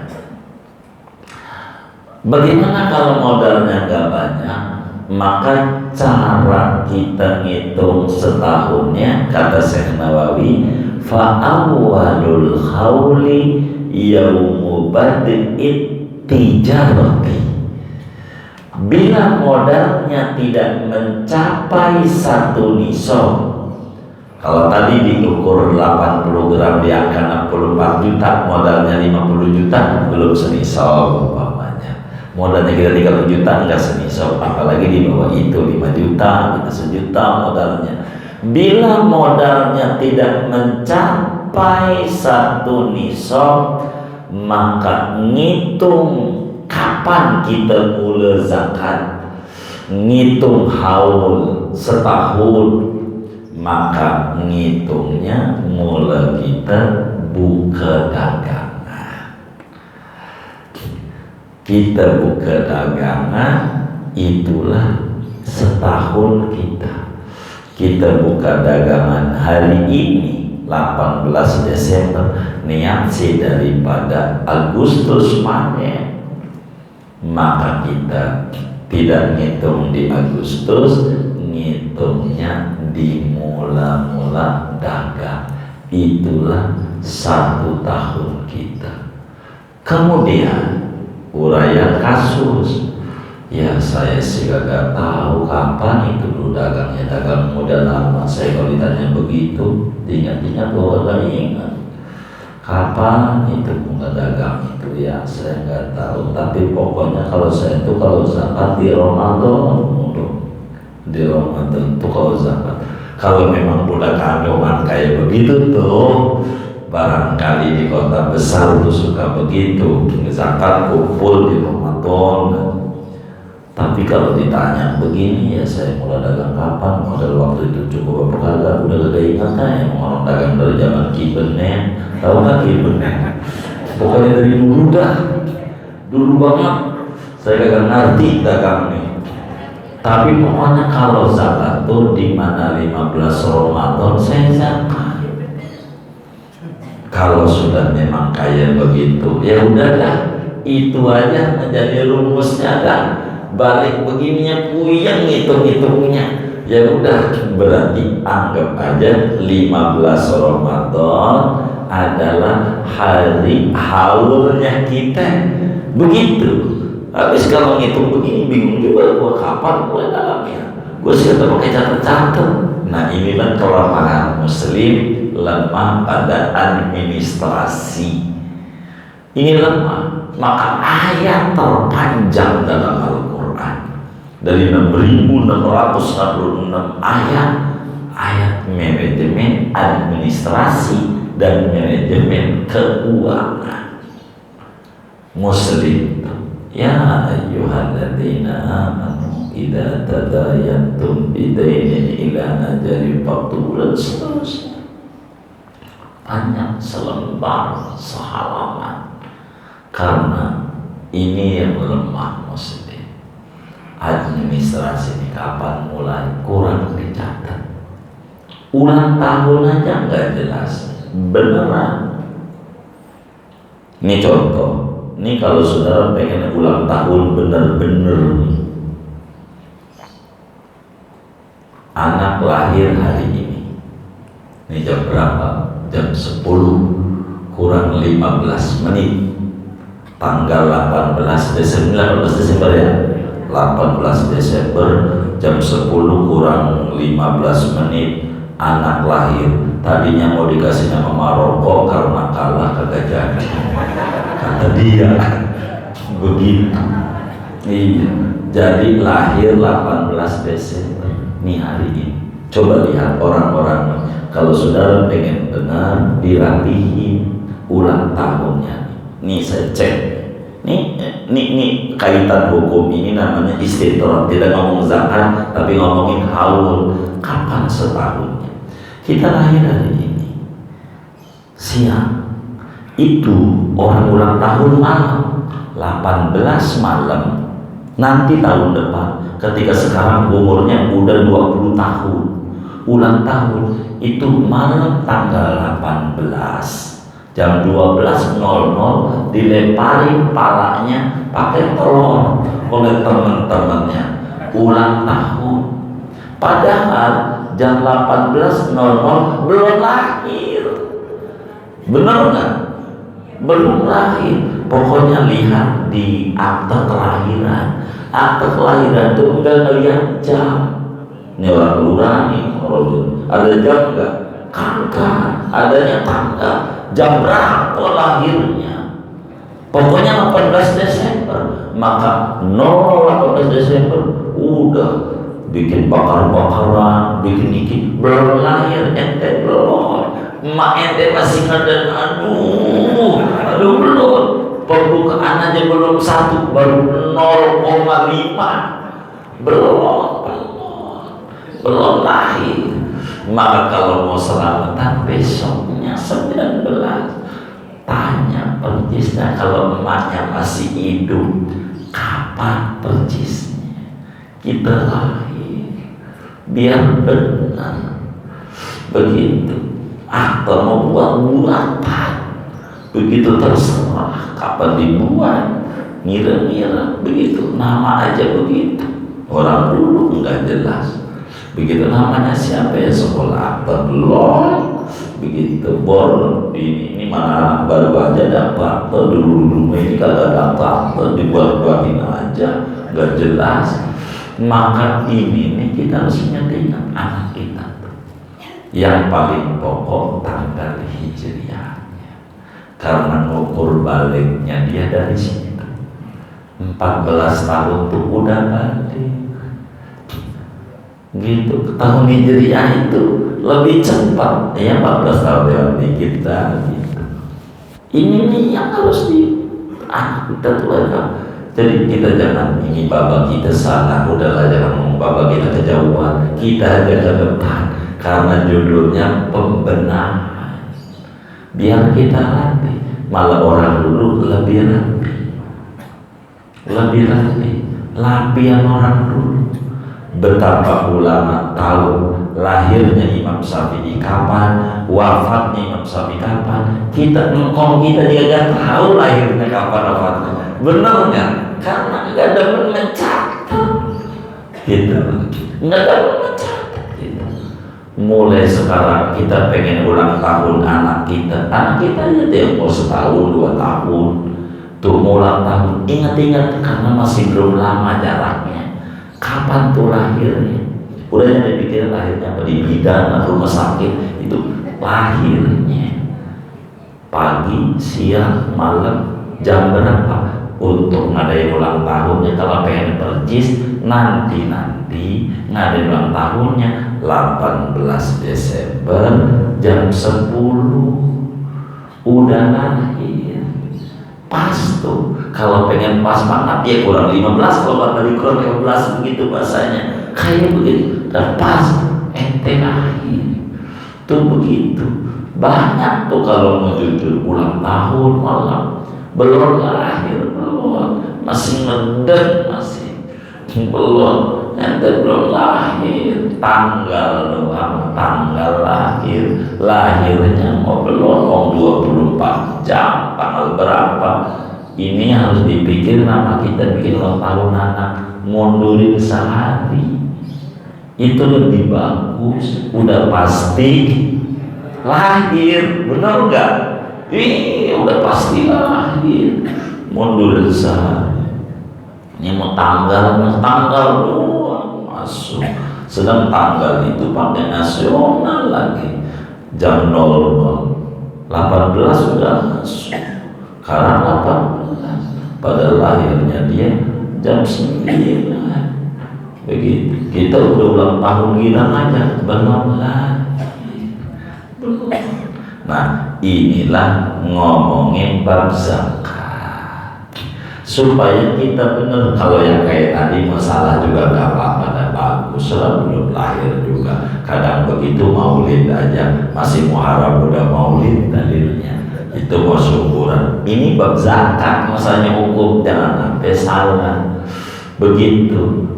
Bagaimana kalau modalnya nggak banyak? Maka cara kita ngitung setahunnya, kata Syekh Nawawi, fa'awwalul khawli yaumu bad'it tijarati. Bila modalnya tidak mencapai 1 nisab, kalau tadi diukur 80 gram di angka 64 juta, modalnya 50 juta, belum senisab umpamanya. Modalnya kita 30 juta enggak senisab, apalagi di bawah itu 5 juta, kita 1 juta modalnya. Bila modalnya tidak mencapai 1 nisab, maka ngitung kapan kita mulai zakat, ngitung haul setahun, maka ngitungnya mulai kita buka dagangan. Kita buka dagangan itulah setahun kita buka dagangan hari ini, 18 Desember, niat sih daripada Agustus panen, maka kita tidak ngitung di Agustus, ngitungnya di mula-mula dagang. Itulah 1 tahun kita. Kemudian uraian kasus, ya saya sih gak tahu kapan itu dulu dagangnya. Dagang muda lama, saya kalau ditanya begitu ingat-ingat bahwa gak ingat kapan itu bunga dagang itu, ya saya nggak tahu. Tapi pokoknya kalau saya itu kalau zakat di Ramadan, di Ramadan itu kalau zakat. Kalau memang budak kandungan kayak begitu tuh, barangkali di kota besar tuh suka begitu, zakat kumpul di Ramadan. Tapi kalau ditanya begini, ya saya mulai dagang kapan, modal waktu itu cukup apa kagak, udah gak ingat kan ya. Orang dagang dari zaman Kibenen, tahu nggak Kibenen? Pokoknya dari dulu dah, dulu banget. Saya kagak ngerti dagang nih. Tapi pokoknya kalau zakat tuh di mana 15 Ramadan saya zakat. Kalau sudah memang kayak begitu, ya udah dah, itu aja menjadi rumusnya dah. Balik begininya puyeng hitung-hitungnya, ya udah, berarti anggap aja 15 Ramadan adalah hari haulnya kita, begitu. Habis kalau ngitung begini bingung juga gua kapan mulai dalamnya, gua sih tetap pakai catat-catat. Nah inilah kelemahan muslim, lemah pada administrasi. Ini lemah. Maka ayat terpanjang dalam Al-Quran dari 6.666 ayat manajemen administrasi dan manajemen keuangan muslim. Ya ayyuhalladzina amanu idza tadayantum bidainin ila ajalin faqtul, seterusnya panjang selembar sehalaman. Karena ini yang lemah muslim, administrasi ini kapan mulai kurang dicatat, ulang tahun aja nggak jelas beneran. Ini contoh, ini kalau saudara pengen ulang tahun bener-bener, anak lahir hari ini jam berapa? Jam 10 kurang 15 menit, tanggal 18 Desember ya, 18 Desember jam 10 kurang 15 menit anak lahir. Tadinya mau dikasih nama Maroko, karena kalah kagak jadi, kata dia begitu. Iya, jadi lahir 18 Desember nih hari ini. Coba lihat orang-orang, kalau saudara pengen benar dirapihin ulang tahunnya. Nih saya cek, nih kaitan hukum ini namanya istidrak, tidak ngomong zakat tapi ngomongin haul, kapan setahunnya. Kita lahir hari ini siang, itu orang ulang tahun malam 18 malam, nanti tahun depan ketika sekarang umurnya udah 20 tahun, ulang tahun itu malam tanggal 18 jam 12.00 dilemparin palanya pakai telur oleh teman-temannya ulang tahun. Padahal jam 18.00 belum lahir. Bener nggak? Belum lahir. Pokoknya lihat di akte kelahiran. Akte kelahiran itu enggak ngelihat jam. Ini orang lurah nih, ada jam enggak? Kagak. Adanya tanggal. Jam berapa lahirnya? Pokoknya 18 Desember. Maka 18 Desember udah bikin bakar-bakaran, bikin dikit, belum lahir ente, belum. Emak ente masih ngeden, aduh belum. Pembukaan aja belum 1, baru 0,5, belum lahir. Maka kalau mau selamatan besoknya 19, tanya percisnya. Kalau emaknya masih hidup, kapan percisnya kita lahir, biar benar. Begitu akte mau buat begitu terserah kapan dibuat, ngira-ngira begitu, nama aja begitu. Orang dulu nggak jelas, begitu namanya siapa ya sekolah akte belum, begitu bor ini mana baru aja dapat akte, dulu ini kagak ada akte dibuat-buatin aja nggak jelas. Maka ini nih kita harus menyampaikan anak kita yang paling pokok tanggal hijriah, karena ngukur baliknya dia dari situ 14 tahun tuh udah balik gitu. Tahun hijriah itu lebih cepat ya, 14 tahun yang kita gitu. Ini nih yang harus di anak kita tuh ada. Jadi kita jangan ini bapak kita salah, udahlah jangan ngomong bapak kita kejauhan, kita aja ke depan, karena judulnya pembenahan. Biar kita rapi, malah orang dulu lebih rapi, lapian orang dulu. Betapa ulama tahu lahirnya Imam Syafi'i kapan, wafatnya Imam Syafi'i kapan. Kita juga gak tahu lahirnya kapan, wafatnya. Benar nggak? Karena nggak ada mencatat, gitu. Nggak ada mencatat, gitu. Mulai sekarang kita pengen ulang tahun anak kita aja dia mau setahun 2 tahun tuh ulang tahun, ingat-ingat karena masih belum lama jaraknya. Kapan tuh lahirnya? Udah jangan dipikirin lahirnya apa di bidan atau rumah sakit, itu lahirnya pagi, siang, malam, jam berapa untuk ngadain ulang tahunnya. Kalau pengen percis nanti ngadain ulang tahunnya 18 Desember jam 10 udah lahir. Pas tuh, kalau pengen pas banget ya kurang 15, kalau dari kurang 15 begitu bahasanya, kayak begitu. Dan pas ente lahir tuh begitu. Banyak tuh kalau mau jujur ulang tahun malam belum lahir, belum, masih ngedek, masih belum, ente belum lahir, tanggal doang, tanggal lahirnya mau belum 24 jam, tanggal berapa. Ini harus dipikir, nama kita bikin ulang tahun anak mundurin sehari itu lebih bagus, udah pasti lahir, benar enggak? Udah pasti lahir, mundur sehari. Ini mau tanggal doang masuk, sedang tanggal itu pakai nasional lagi, jam 00:18 sudah masuk, karena 18 pada lahirnya dia jam 9. Begitu kita udah ulang tahun gila aja belum lagi. Nah, inilah ngomongin bab zakat supaya kita benar. Kalau yang kayak tadi masalah juga gak apa-apa dan bagus, belum lahir juga kadang begitu, maulid aja masih Muharram udah maulid dalilnya, itu mau syukuran. Ini bab zakat masalahnya hukum, jangan sampai salah. Begitu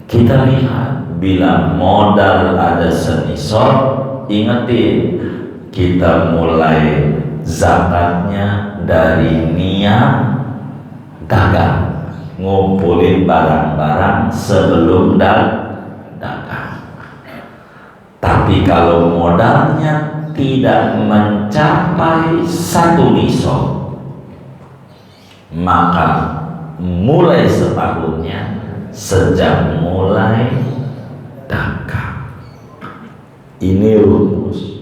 kita lihat, bila modal ada senisab, ingetin kita mulai zakatnya dari niat dagang, ngumpulin barang-barang sebelum dagang. Tapi kalau modalnya tidak mencapai 1 nisab, maka mulai setahunnya sejak mulai dagang. Ini rumus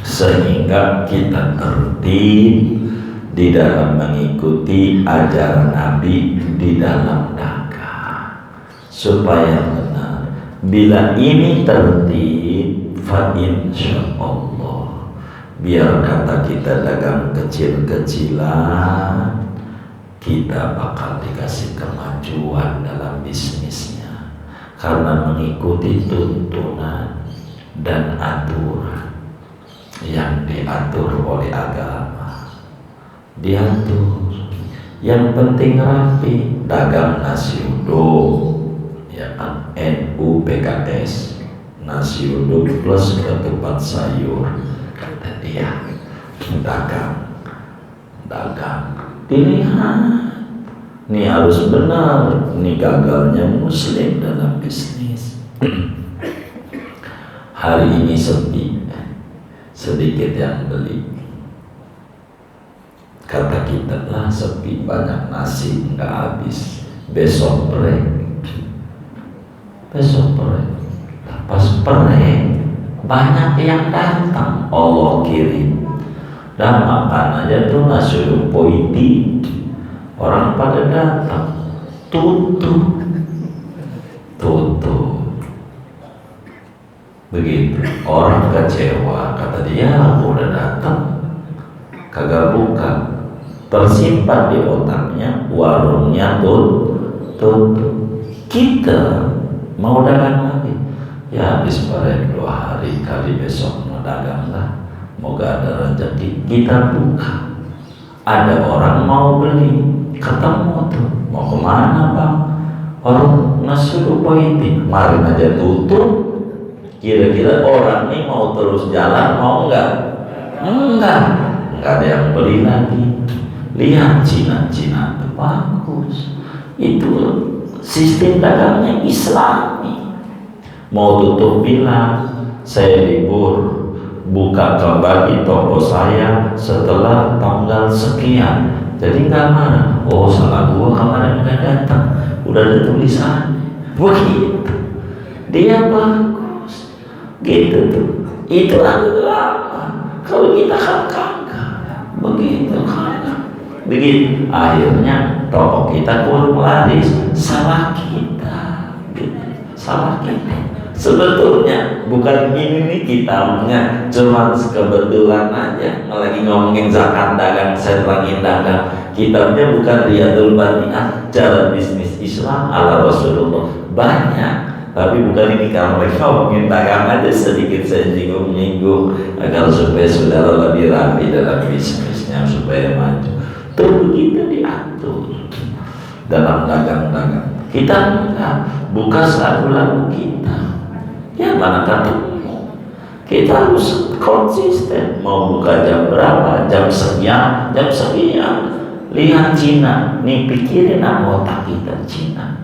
sehingga kita tertib di dalam mengikuti ajaran Nabi di dalam dagang supaya benar. Bila ini tertib, fa insyaallah, biar kata kita dagang kecil-kecilan, kita bakal dikasih kemajuan dalam bisnisnya karena mengikuti tuntunan dan aturan yang diatur oleh agama. Diatur, yang penting rapi, dagang nasi uduk, ya kan, NU PKS, nasi uduk plus ketupat sayur, ya dagang dilihat, ini harus benar, ini gagalnya muslim dalam bisnis. Hari ini sepi, sedikit yang beli. Kata kita lah sepi, banyak nasi nggak habis. Besok break. Pas break banyak yang datang, Allah kirim. Dan makan aja tuh nasi poiti, orang pada datang, tutup. Begitu, orang kecewa, kata dia, aku udah datang, kagak buka, tersimpan di otaknya, warungnya tutup. Kita mau dagang lagi, ya habis pada 2 hari, kali besok mau dagang lah. Moga ada rezeki, kita buka. Ada orang mau beli, ketemu tuh, mau kemana bang? Orang nasi poiti, kemarin aja tutup. Kira-kira orang ini mau terus jalan, mau enggak? Enggak ada yang beli lagi. Lihat Cina tuh bagus. Itu sistem dagangnya Islami. Mau tutup bilang, saya libur, buka kembali toko saya setelah tanggal sekian. Jadi nggak marah. Oh salah gua, kemarin nggak datang, udah ada tulisan begitu. Dia bagus gitu tuh. Itu agama. Kalau kita kan kagak begitu. Akhirnya toko kita kurang laris. Salah kita gitu. Sebetulnya bukan ini kita punya, cuma kebetulan aja lagi ngomongin zakat dagang, saya terangin dagang. Kitabnya bukan Riyadul Bani'ah, cara bisnis Islam ala Rasulullah, banyak. Tapi bukan ini, kalau lagi ngomongin dagang aja sedikit saya nyinggung agar supaya saudara lebih rapi dalam bisnisnya, supaya maju. Tuh begitu diatur dalam dagang. Kita enggak buka lagu kita. Ya mana ketemu. Kita harus konsisten. Mau buka jam berapa? Jam sekian. Lihat Cina. Nih pikirin otak kita Cina.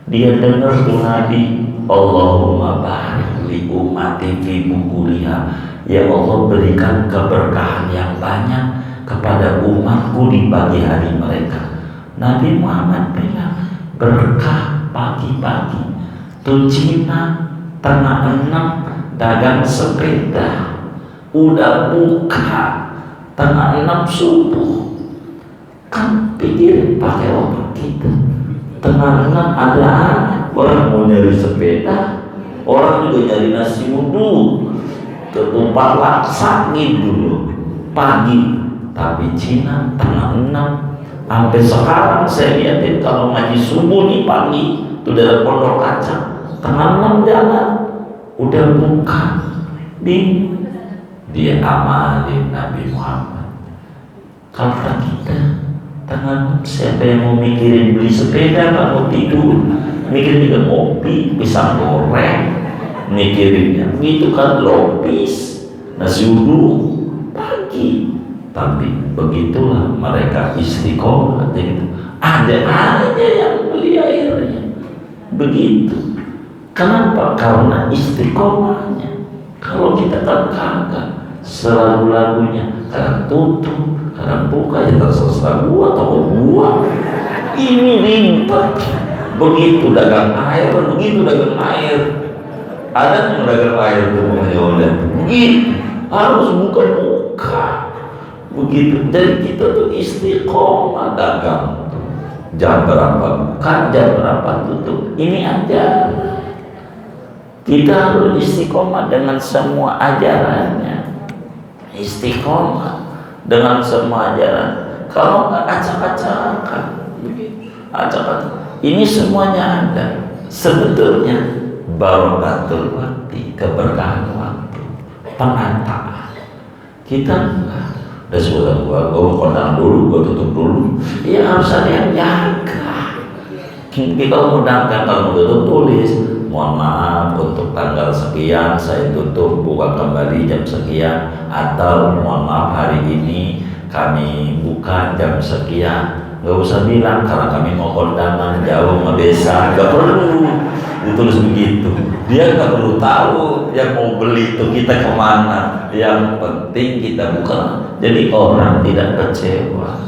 Dia dengar tuh Nabi, Allahumma barik li ummati fi bukuliha. Ya Allah, berikan keberkahan yang banyak kepada umatku di pagi hari mereka. Nabi Muhammad bilang berkah pagi-pagi. Tuh Cina tengah 6 dagang sepeda, udah buka tengah 6 subuh. Kan pikirin pakai otak kita. Tengah 6 ada orang mau nyari sepeda, orang juga nyari nasi uduk, ketupat laksa gitu pagi. Tapi Cina tengah 6 sampai sekarang saya lihatin kalau ngaji subuh nih pagi itu dari Pondok Kaca tengah 6 jalan udah buka. Dia amalin Nabi Muhammad. Kalau kita tengah 6, siapa yang mau mikirin beli sepeda, kalau tidur mikirin juga ngopi, pisang goreng, mikirinnya itu kan lopis, nasi uduk pagi. Tapi begitulah mereka istiqomah gitu. Ada aja yang beli airnya begitu. Kenapa? Karena istiqomahnya. Kalau kita kan kagak, selalu lagunya kadang tutup, kadang buka, ya terserah gua atau gua. Ini ribet. Begitu dagang air. Ada yang dagang air tuh udah begitu, harus buka. Begitu. Jadi kita tuh istiqomah dagang. Jam berapa buka, jam berapa tutup. Ini aja. Kita harus istiqomah dengan semua ajarannya. Istiqomah dengan semua ajaran. Kalau nggak acak-acakan, ini semuanya ada. Sebetulnya barakatul waktu, keberkahan waktu, pengantar. Kita enggak. Udah sebutan gua kondangan dulu, gua tutup dulu. Ya harus ada yang jaga. Kita mau dagang, kalau mau tutup tulis mohon maaf untuk tanggal sekian saya tutup, buka kembali jam sekian, atau mohon maaf hari ini kami buka jam sekian. Nggak usah bilang karena kami mau kondangan jauh ngebesa, nggak perlu ditulis begitu. Dia nggak perlu tahu yang mau beli itu kita kemana. Yang penting kita buka. Jadi orang tidak kecewa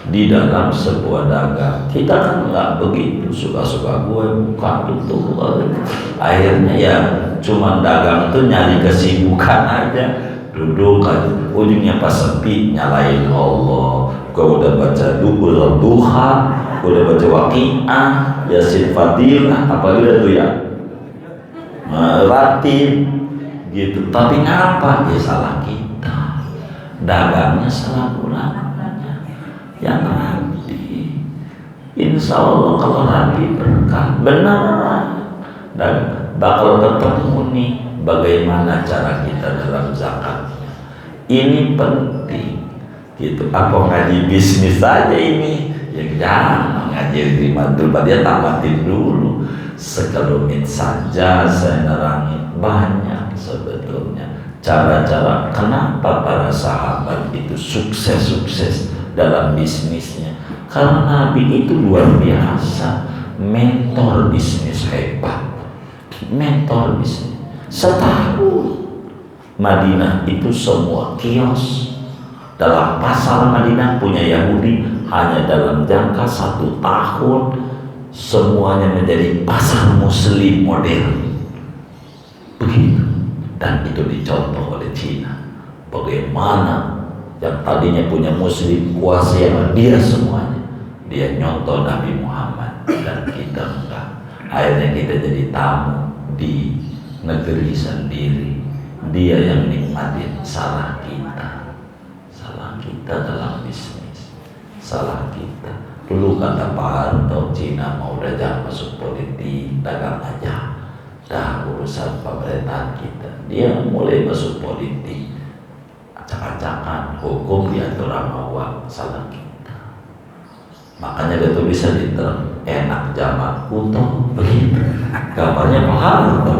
di dalam sebuah dagang. Kita kan nggak begitu, suka-suka gue buka tutup. Akhirnya ya cuma dagang itu nyari kesibukan aja, duduk aja, ujungnya pas sepi nyalain Allah. Kau udah baca duha, udah baca waqiah, yasin fadilah, apalagi itu ya ratib gitu. Tapi ngapa? Ya salah kita, dagangnya salah ulamanya yang rapi. Insya Allah kalau rapi berkah benar, dan bakal ketemu nih bagaimana cara kita dalam zakat. Ini penting gitu. Apa ngaji bisnis saja ini? Ya jangan ngaji di madul, dia tamatin dulu. Sekelumit saja saya nerangi, banyak sebetulnya cara-cara kenapa para sahabat itu sukses dalam bisnisnya. Karena Nabi itu luar biasa, mentor bisnis hebat, mentor bisnis. Setahun Madinah itu semua kios. Dalam pasar Madinah punya Yahudi, hanya dalam jangka 1 tahun semuanya menjadi pasar muslim modern. Begitu. Dan itu dicontoh oleh Cina. Bagaimana yang tadinya punya muslim kuasai dia semuanya, dia nyontoh Nabi Muhammad, dan kita enggak. Akhirnya kita jadi tamu di negeri sendiri. Dia yang nikmatin. Salah kita dalam bisnis, salah kita. Dulu kata Pak Harto, Cina mau udah jangan masuk politik, dagang aja, dah urusan pemerintahan kita. Dia mulai masuk politik, acak-acakan, hukum diatur sama uang, salah kita. Makanya ada tulisan di term, enak zaman kuto, begitu. Gambarnya Pak Harto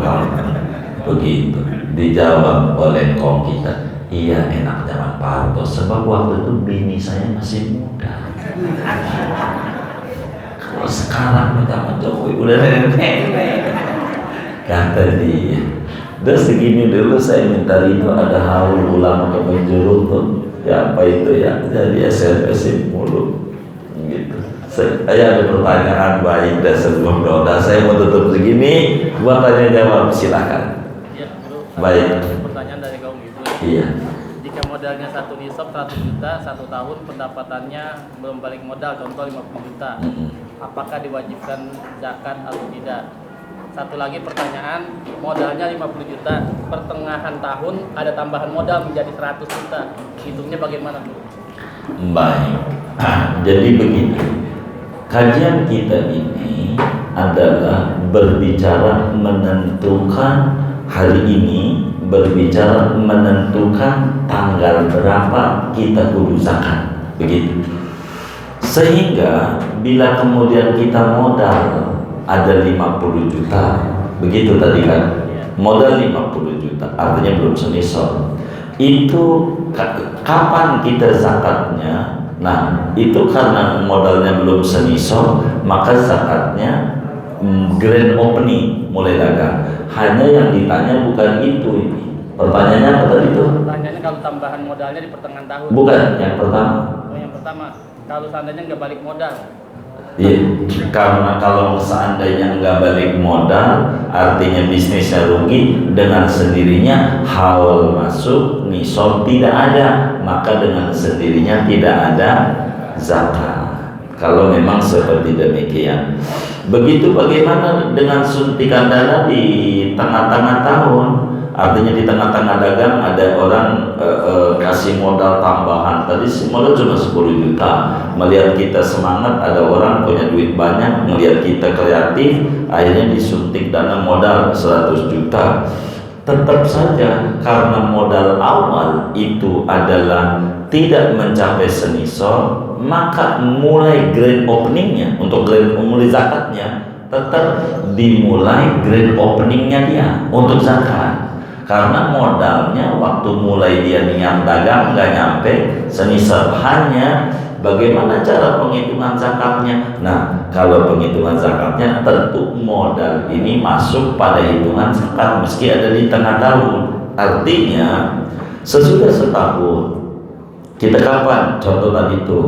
begitu. Dijawab oleh kaum kita, iya enak zaman Pak Harto, sebab waktu itu bini saya masih muda. Kalau sekarang zaman Jokowi udah nenek, kata dia. Dan segini dulu saya minta Ridho, ada haul ulama ke penjuru tuh, ya apa itu ya, jadi SMP mulu gitu. Saya ada pertanyaan baik dan sebelum doa saya mau tutup segini, buat tanya jawab silakan. Baik. Pertanyaan dari kaum ibu. Iya. Jika modalnya 1 nisab 100 juta 1 tahun, pendapatannya belum balik modal, contoh 50 juta, apakah diwajibkan zakat atau tidak? Satu lagi pertanyaan, modalnya 50 juta, pertengahan tahun ada tambahan modal menjadi 100 juta, hitungnya bagaimana, Bu? Baik. Jadi begini, kajian kita ini adalah berbicara menentukan hari ini, berbicara menentukan tanggal berapa kita kudu zakat, begitu. Sehingga bila kemudian kita modal ada 50 juta, begitu tadi kan, modal 50 juta, artinya belum senisab. Itu kapan kita zakatnya? Nah, itu karena modalnya belum senisab, maka zakatnya grand opening, mulai dagang. Hanya yang ditanya bukan itu ini. Pertanyaannya apa tadi itu? Pertanyaannya kalau tambahan modalnya di pertengahan tahun. Bukan, yang pertama. Oh, yang pertama, kalau seandainya nggak balik modal. Iya, karena kalau seandainya nggak balik modal, artinya bisnisnya rugi, dengan sendirinya haul masuk, nisab tidak ada, maka dengan sendirinya tidak ada zakat. Kalau memang seperti demikian. Begitu bagaimana dengan suntikan dana di tengah-tengah tahun? Artinya di tengah-tengah dagang ada orang kasih modal tambahan. Tadi modal cuma 10 juta. Melihat kita semangat, ada orang punya duit banyak, melihat kita kreatif, akhirnya disuntik dana modal 100 juta. Tetap saja karena modal awal itu adalah tidak mencapai senisab, maka mulai grand openingnya untuk grand mulai zakatnya tetap dimulai grand openingnya dia untuk zakat. Karena modalnya waktu mulai dia niat dagang nggak nyampe senisab, hanya bagaimana cara penghitungan zakatnya. Nah, kalau penghitungan zakatnya tentu modal ini masuk pada hitungan zakat meski ada di tengah tahun. Artinya sesudah setahun kita kapan? Contoh tadi tuh,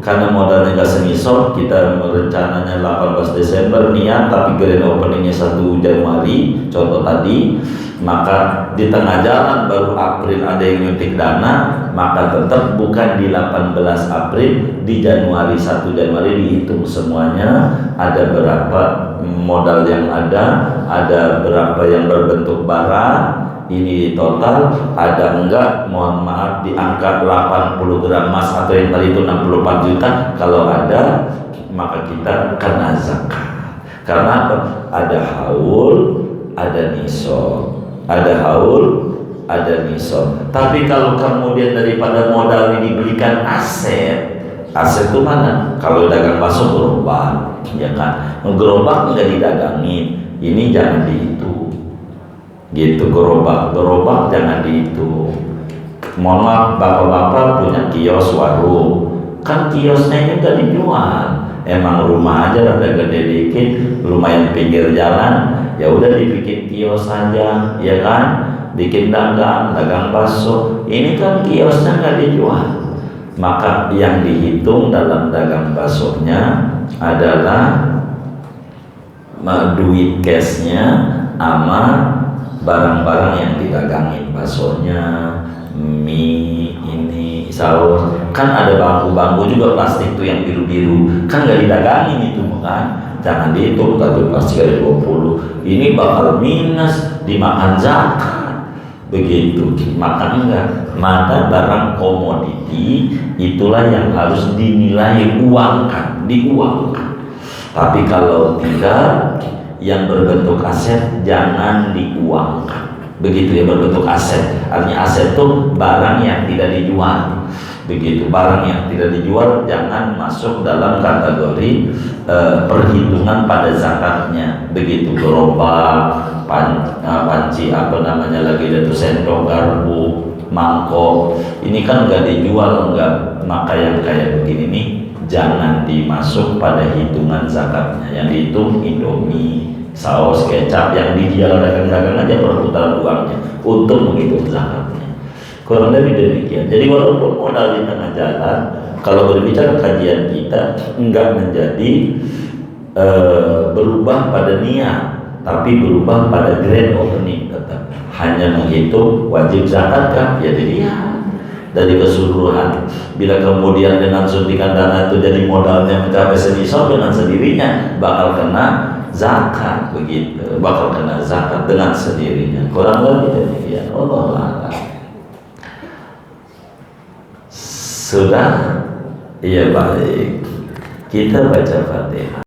karena modalnya nggak senisab, kita rencananya 18 Desember niat, tapi grand openingnya 1 Januari, contoh tadi, maka di tengah jalan baru April ada yang nyuntik dana, maka tetap bukan di 18 April, di Januari 1 Januari dihitung semuanya, ada berapa modal yang ada berapa yang berbentuk barang. Ini total ada enggak, mohon maaf, di angka 80 gram emas atau yang tadi itu 64 juta. Kalau ada, maka kita kena zakat. Karena apa? Ada haul, ada nisab. Ada haul, ada nisab. Tapi kalau kemudian daripada modal ini dibelikan aset itu mana? Kalau dagang bakso gerobak, ya kan? Gerobak enggak didagangin, ini jangan dihitung. Gitu, gerobak jangan dihitung. Mohon maaf, bapak-bapak punya kios warung, kan kiosnya ini udah dijual, emang rumah aja rada gede dikit, lumayan pinggir jalan, ya udah dibikin kios aja, ya kan, bikin dagang bakso. Ini kan kiosnya nggak dijual, maka yang dihitung dalam dagang baksonya adalah duit cashnya sama barang-barang yang didagangin, baksonya, mie, ini, saus. Kan ada bangku-bangku juga plastik tuh yang biru-biru, kan nggak didagangin itu kan. Jangan dihitung, kartu plastik ada 20, ini bakal minus, dimakan zakat. Begitu, makan enggak. Maka barang komoditi itulah yang harus dinilai uangkan, diuangkan. Tapi kalau tidak, yang berbentuk aset jangan diuangkan. Begitu ya, berbentuk aset. Artinya aset itu barang yang tidak dijual. Begitu, barang yang tidak dijual jangan masuk dalam kategori perhitungan pada zakatnya. Begitu, gerobak, panci apa namanya lagi itu, sendok, garpu, mangkok. Ini kan nggak dijual, nggak, maka yang kayak begini nih jangan dimasuk pada hitungan zakatnya. Yang dihitung Indomie, saus, kecap yang dijual dagang-dagang aja perputaran uangnya untuk menghitung zakatnya. Kurang lebih demikian. Jadi walaupun modal di tengah jalan, kalau berbicara kajian kita enggak menjadi berubah pada niat, tapi berubah pada grand opening tetap. Hanya menghitung wajib zakat kan, ya dilihat dari keseluruhan. Bila kemudian dengan suntikan dana itu jadi modalnya mencapai senisab, dengan sendirinya bakal kena zakat, begitu, bakal kena zakat dengan sendirinya. Kurang lebih demikian. Allah a'lam. Sudah? Iya, baik. Kita baca Fatihah.